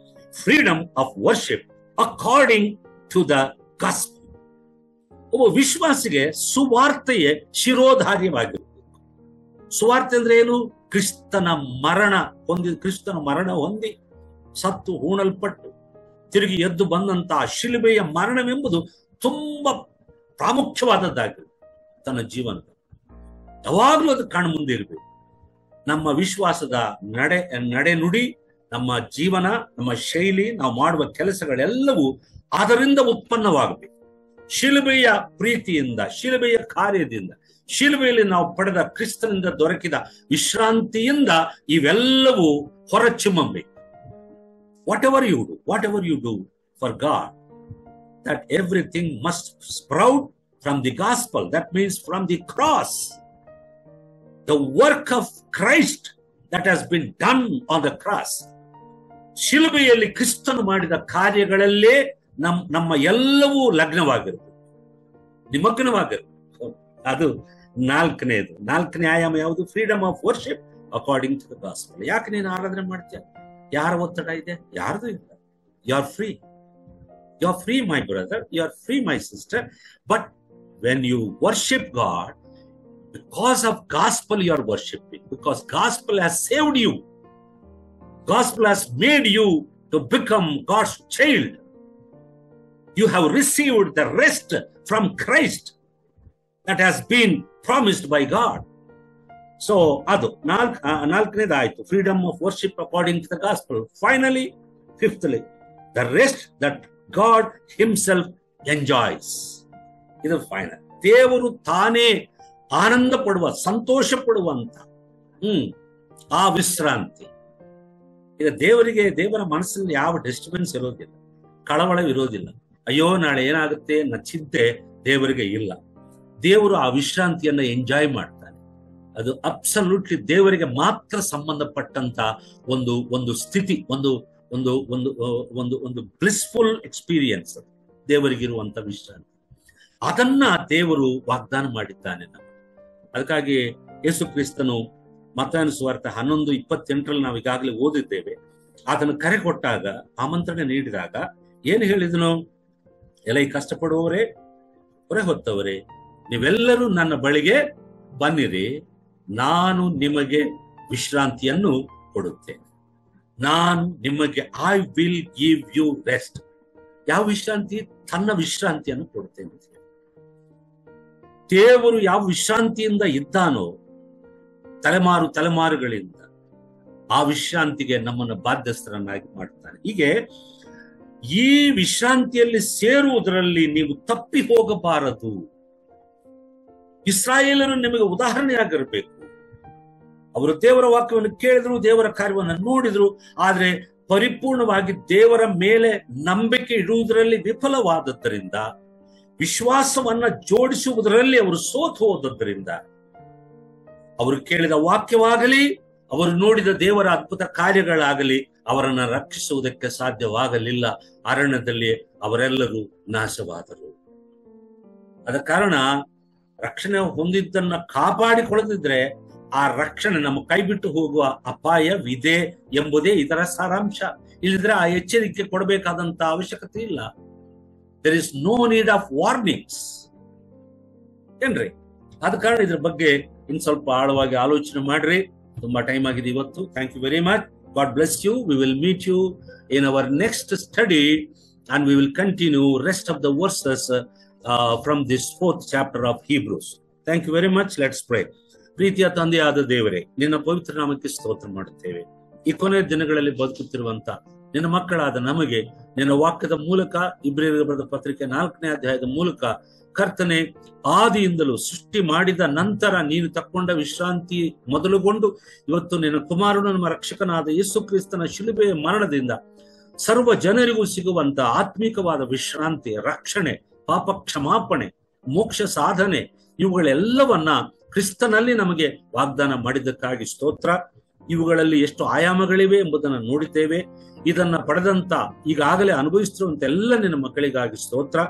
Speaker 1: freedom of worship according to the gospel. ಒಬ್ಬ ವಿಶ್ವಾಸಿಗೆ ಸುವಾರ್ತೆಯೇ ಶಿರೋಧಾರ್ಯವಾಗಿರಬೇಕು. ಸುವಾರ್ತೆ ಅಂದ್ರೆ ಏನು? ಕ್ರಿಸ್ತನ ಮರಣ ಹೊಂದಿ ಸತ್ತು ಹೂಣಲ್ಪಟ್ಟು ತಿರುಗಿ ಎದ್ದು ಬಂದಂತಹ ಶಿಲುಬೆಯ ಮರಣವೆಂಬುದು ತುಂಬಾ ಪ್ರಾಮುಖ್ಯವಾದದ್ದಾಗಿದೆ ತನ್ನ ಜೀವನದ. ಯಾವಾಗ್ಲೂ ಅದು ಕಣ್ಣು ಮುಂದೆ ಇರಬೇಕು. ನಮ್ಮ ವಿಶ್ವಾಸದ ನಡೆ ನುಡಿ, ನಮ್ಮ ಜೀವನ, ನಮ್ಮ ಶೈಲಿ, ನಾವು ಮಾಡುವ ಕೆಲಸಗಳೆಲ್ಲವೂ ಅದರಿಂದ ಉತ್ಪನ್ನವಾಗಬೇಕು. ಶಿಲುಬೆಯ ಪ್ರೀತಿಯಿಂದ, ಶಿಲುಬೆಯ ಕಾರ್ಯದಿಂದ, ಶಿಲುಬೆಯಲ್ಲಿ ನಾವು ಪಡೆದ ಕ್ರಿಸ್ತನಿಂದ ದೊರಕಿದ ವಿಶ್ರಾಂತಿಯಿಂದ ಇವೆಲ್ಲವೂ ಹೊರಚಿಮ್ಮಬೇಕು. whatever you do for God, that everything must sprout from the gospel. That means from the cross, the work of Christ that has been done on the cross. ಶಿಲುಬೆಯಲ್ಲಿ ಕ್ರಿಸ್ತನು ಮಾಡಿದ ಕಾರ್ಯಗಳಲ್ಲೇ ನಮ್ಮ ಎಲ್ಲವೂ ಲಗ್ನವಾಗಿರಬೇಕು, ನಿಮಗ್ನವಾಗಿರಬೇಕು. ಅದು ನಾಲ್ಕನೇ ಆಯಾಮ ಯಾವುದು? Freedom of worship according to the gospel. ಯಾಕೆ ನೀನು ಆರಾಧನೆ ಮಾಡ್ತೀಯ? ಯಾರ ಒತ್ತಡ ಇದೆ? ಯಾರ್ದು ಇಲ್ಲ. You are free. You are free, my brother. You are free, my sister. But when you worship God, because of gospel you are worshiping. Because gospel has saved you. Gospel has made you to become God's child. You have received the rest from Christ that has been promised by God. So, adu ನಾಲ್ಕನೇದಾಯ್ತು, freedom of worship according to the gospel. Finally, fifthly, the rest that God himself enjoys. ಇದು final. ದೇವರು ತಾನೇ ಆನಂದ ಪಡುವ, ಸಂತೋಷ ಪಡುವಂತ ಆ ವಿಶ್ರಾಂತಿ. ಈಗ ದೇವರ ಮನಸ್ಸಿನಲ್ಲಿ ಯಾವ ಡಿಸ್ಟರ್ಬೆನ್ಸ್ ಇರೋದಿಲ್ಲ, ಕಳವಳ ಇರೋದಿಲ್ಲ. ಅಯ್ಯೋ ನಾಳೆ ಏನಾಗುತ್ತೆ ಅನ್ನೋ ಚಿಂತೆ ದೇವರಿಗೆ ಇಲ್ಲ. ದೇವರು ಆ ವಿಶ್ರಾಂತಿಯನ್ನ ಎಂಜಾಯ್ ಮಾಡ್ತಾನೆ. ಅದು ಅಬ್ಸಲ್ಯೂಟ್ಲಿ ದೇವರಿಗೆ ಮಾತ್ರ ಸಂಬಂಧಪಟ್ಟಂತ ಒಂದು ಸ್ಥಿತಿ, ಒಂದು ಒಂದು ಒಂದು ಒಂದು ಒಂದು ಬ್ಲಿಸ್ಫುಲ್ ಎಕ್ಸ್ಪೀರಿಯನ್ಸ್ ದೇವರಿಗಿರುವಂತ ವಿಶ್ರಾಂತಿ. ಅದನ್ನ ದೇವರು ವಾಗ್ದಾನ ಮಾಡಿದ್ದಾನೆ ನಮಗೆ. ಅದಕ್ಕಾಗಿ ಯೇಸು ಕ್ರಿಸ್ತನು ಮತ್ತಾಯನ ಸುವಾರ್ತೆ 11:28 ನಾವು ಈಗಾಗಲೇ ಓದಿದ್ದೇವೆ. ಆತನು ಕರೆ ಕೊಟ್ಟಾಗ, ಆಮಂತ್ರಣ ನೀಡಿದಾಗ ಏನು ಹೇಳಿದನು? ಎಲೈ ಕಷ್ಟಪಡುವವರೇ, ಹೊರೆ ಹೊತ್ತವರೇ, ನೀವೆಲ್ಲರೂ ನನ್ನ ಬಳಿಗೆ ಬನ್ನಿರಿ, ನಾನು ನಿಮಗೆ ವಿಶ್ರಾಂತಿಯನ್ನು ಕೊಡುತ್ತೇನೆ. ನಾನು ನಿಮಗೆ I will give you rest. ಯಾವ ವಿಶ್ರಾಂತಿ? ತನ್ನ ವಿಶ್ರಾಂತಿಯನ್ನು ಕೊಡುತ್ತೇನೆ. ದೇವರು ಯಾವ ವಿಶ್ರಾಂತಿಯಿಂದ ಇದ್ದಾನೋ ತಲೆಮಾರುಗಳಿಂದ ಆ ವಿಶ್ರಾಂತಿಗೆ ನಮ್ಮನ್ನು ಬಾಧ್ಯಸ್ಥರನ್ನಾಗಿ ಮಾಡ್ತಾನೆ. ಹೀಗೆ ಈ ವಿಶ್ರಾಂತಿಯಲ್ಲಿ ಸೇರುವುದರಲ್ಲಿ ನೀವು ತಪ್ಪಿ ಹೋಗಬಾರದು. ಇಸ್ರಾಯೇಲರು ನಿಮಗೆ ಉದಾಹರಣೆಯಾಗಿರಬೇಕು. ಅವರು ದೇವರ ವಾಕ್ಯವನ್ನು ಕೇಳಿದ್ರು, ದೇವರ ಕಾರ್ಯವನ್ನು ನೋಡಿದ್ರು, ಆದ್ರೆ ಪರಿಪೂರ್ಣವಾಗಿ ದೇವರ ಮೇಲೆ ನಂಬಿಕೆ ಇಡುವುದರಲ್ಲಿ ವಿಫಲವಾದದ್ದರಿಂದ, ವಿಶ್ವಾಸವನ್ನ ಜೋಡಿಸುವುದರಲ್ಲಿ ಅವರು ಸೋತು ಹೋದದ್ದರಿಂದ, ಅವರು ಕೇಳಿದ ವಾಕ್ಯವಾಗಲಿ, ಅವರು ನೋಡಿದ ದೇವರ ಅದ್ಭುತ ಕಾರ್ಯಗಳಾಗಲಿ ಅವರನ್ನ ರಕ್ಷಿಸುವುದಕ್ಕೆ ಸಾಧ್ಯವಾಗಲಿಲ್ಲ. ಅರಣ್ಯದಲ್ಲಿ ಅವರೆಲ್ಲರೂ ನಾಶವಾದರು. ಆದ ಕಾರಣ ರಕ್ಷಣೆ ಹೊಂದಿದ್ದನ್ನ ಕಾಪಾಡಿಕೊಳ್ಳದಿದ್ರೆ ಆ ರಕ್ಷಣೆ ನಮ್ಮ ಕೈ ಬಿಟ್ಟು ಹೋಗುವ ಅಪಾಯವಿದೆ ಎಂಬುದೇ ಇದರ ಸಾರಾಂಶ. ಇಲ್ಲದ್ರೆ ಆ ಎಚ್ಚರಿಕೆ ಕೊಡಬೇಕಾದಂತ ಅವಶ್ಯಕತೆ ಇಲ್ಲ. There is no need of warnings ಏನ್ರಿ. ಆದ ಕಾರಣ ಇದ್ರ ಬಗ್ಗೆ ಇನ್ ಸ್ವಲ್ಪ ಆಳವಾಗಿ ಆಲೋಚನೆ ಮಾಡ್ರಿ. ತುಂಬಾ ಟೈಮ್ ಆಗಿದೆ ಇವತ್ತು. Thank you very much. God bless you. We will meet you in our next study and we will continue rest of the verses from this 4th chapter of Hebrews. Thank you very much. Let's pray. ಪ್ರೀತಿಯ ತಂದೆಯಾದ ದೇವರೇ, ನಿನ್ನ ಪವಿತ್ರ ನಾಮಕ್ಕೆ ಸ್ತೋತ್ರ ಮಾಡುತ್ತೇವೆ. ಈ ಕೊನೆಯ ದಿನಗಳಲ್ಲಿ ಬದುಕುತ್ತಿರುವಂತ ನಿನ್ನ ಮಕ್ಕಳಾದ ನಮಗೆ ನಿನ್ನ ವಾಕ್ಯದ ಮೂಲಕ, ಇಬ್ರಿಯರಿಗೆ ಬರೆದ ಪತ್ರಿಕೆ 4ನೇ ಅಧ್ಯಾಯದ ಮೂಲಕ, ಕರ್ತನೆ, ಆದಿಯಿಂದಲೂ ಸೃಷ್ಟಿ ಮಾಡಿದ ನಂತರ ನೀನು ತಕ್ಕೊಂಡ ವಿಶ್ರಾಂತಿ ಮೊದಲುಗೊಂಡು ಇವತ್ತು ನಿನ್ನ ಕುಮಾರನು ನಮ್ಮ ರಕ್ಷಕನಾದ ಯೇಸು ಕ್ರಿಸ್ತನ ಶಿಲುಬೆಯ ಮರಣದಿಂದ ಸರ್ವ ಜನರಿಗೂ ಸಿಗುವಂತ ಆತ್ಮಿಕವಾದ ವಿಶ್ರಾಂತಿ, ರಕ್ಷಣೆ, ಪಾಪ ಕ್ಷಮಾಪಣೆ, ಮೋಕ್ಷ ಸಾಧನೆ, ಇವುಗಳೆಲ್ಲವನ್ನ ಕ್ರಿಸ್ತನಲ್ಲಿ ನಮಗೆ ವಾಗ್ದಾನ ಮಾಡಿದ್ದಕ್ಕಾಗಿ ಸ್ತೋತ್ರ. ಇವುಗಳಲ್ಲಿ ಎಷ್ಟು ಆಯಾಮಗಳಿವೆ ಎಂಬುದನ್ನು ನೋಡಿದ್ದೇವೆ. ಇದನ್ನ ಪಡೆದಂತ, ಈಗಾಗಲೇ ಅನುಭವಿಸುತ್ತಿರುವಂತ ಎಲ್ಲ ನಿನ್ನ ಮಕ್ಕಳಿಗಾಗಿ ಸ್ತೋತ್ರ.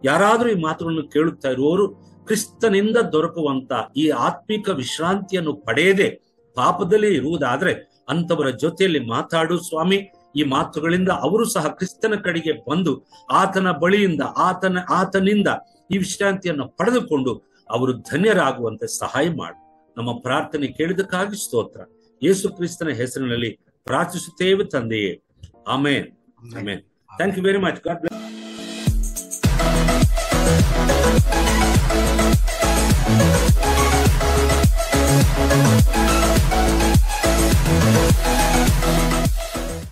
Speaker 1: ಯಾರಾದ್ರೂ ಈ ಮಾತುಗಳನ್ನು ಕೇಳುತ್ತಾ ಇರುವವರು ಕ್ರಿಸ್ತನಿಂದ ದೊರಕುವಂತ ಈ ಆತ್ಮಿಕ ವಿಶ್ರಾಂತಿಯನ್ನು ಪಡೆಯದೆ ಪಾಪದಲ್ಲಿ ಇರುವುದಾದ್ರೆ ಅಂತವರ ಜೊತೆಯಲ್ಲಿ ಮಾತಾಡು ಸ್ವಾಮಿ. ಈ ಮಾತುಗಳಿಂದ ಅವರು ಸಹ ಕ್ರಿಸ್ತನ ಕಡೆಗೆ ಬಂದು ಆತನ ಬಳಿಯಿಂದ ಆತನಿಂದ ಈ ವಿಶ್ರಾಂತಿಯನ್ನು ಪಡೆದುಕೊಂಡು ಅವರು ಧನ್ಯರಾಗುವಂತೆ ಸಹಾಯ ಮಾಡು. ನಮ್ಮ ಪ್ರಾರ್ಥನೆ ಕೇಳಿದಕ್ಕಾಗಿ ಸ್ತೋತ್ರ. ಯೇಸು ಕ್ರಿಸ್ತನ ಹೆಸರಿನಲ್ಲಿ ಪ್ರಾರ್ಥಿಸುತ್ತೇವೆ ತಂದೆಯೇ. ಆಮೇನ್. ಆಮೇನ್. Thank you very much. God bless.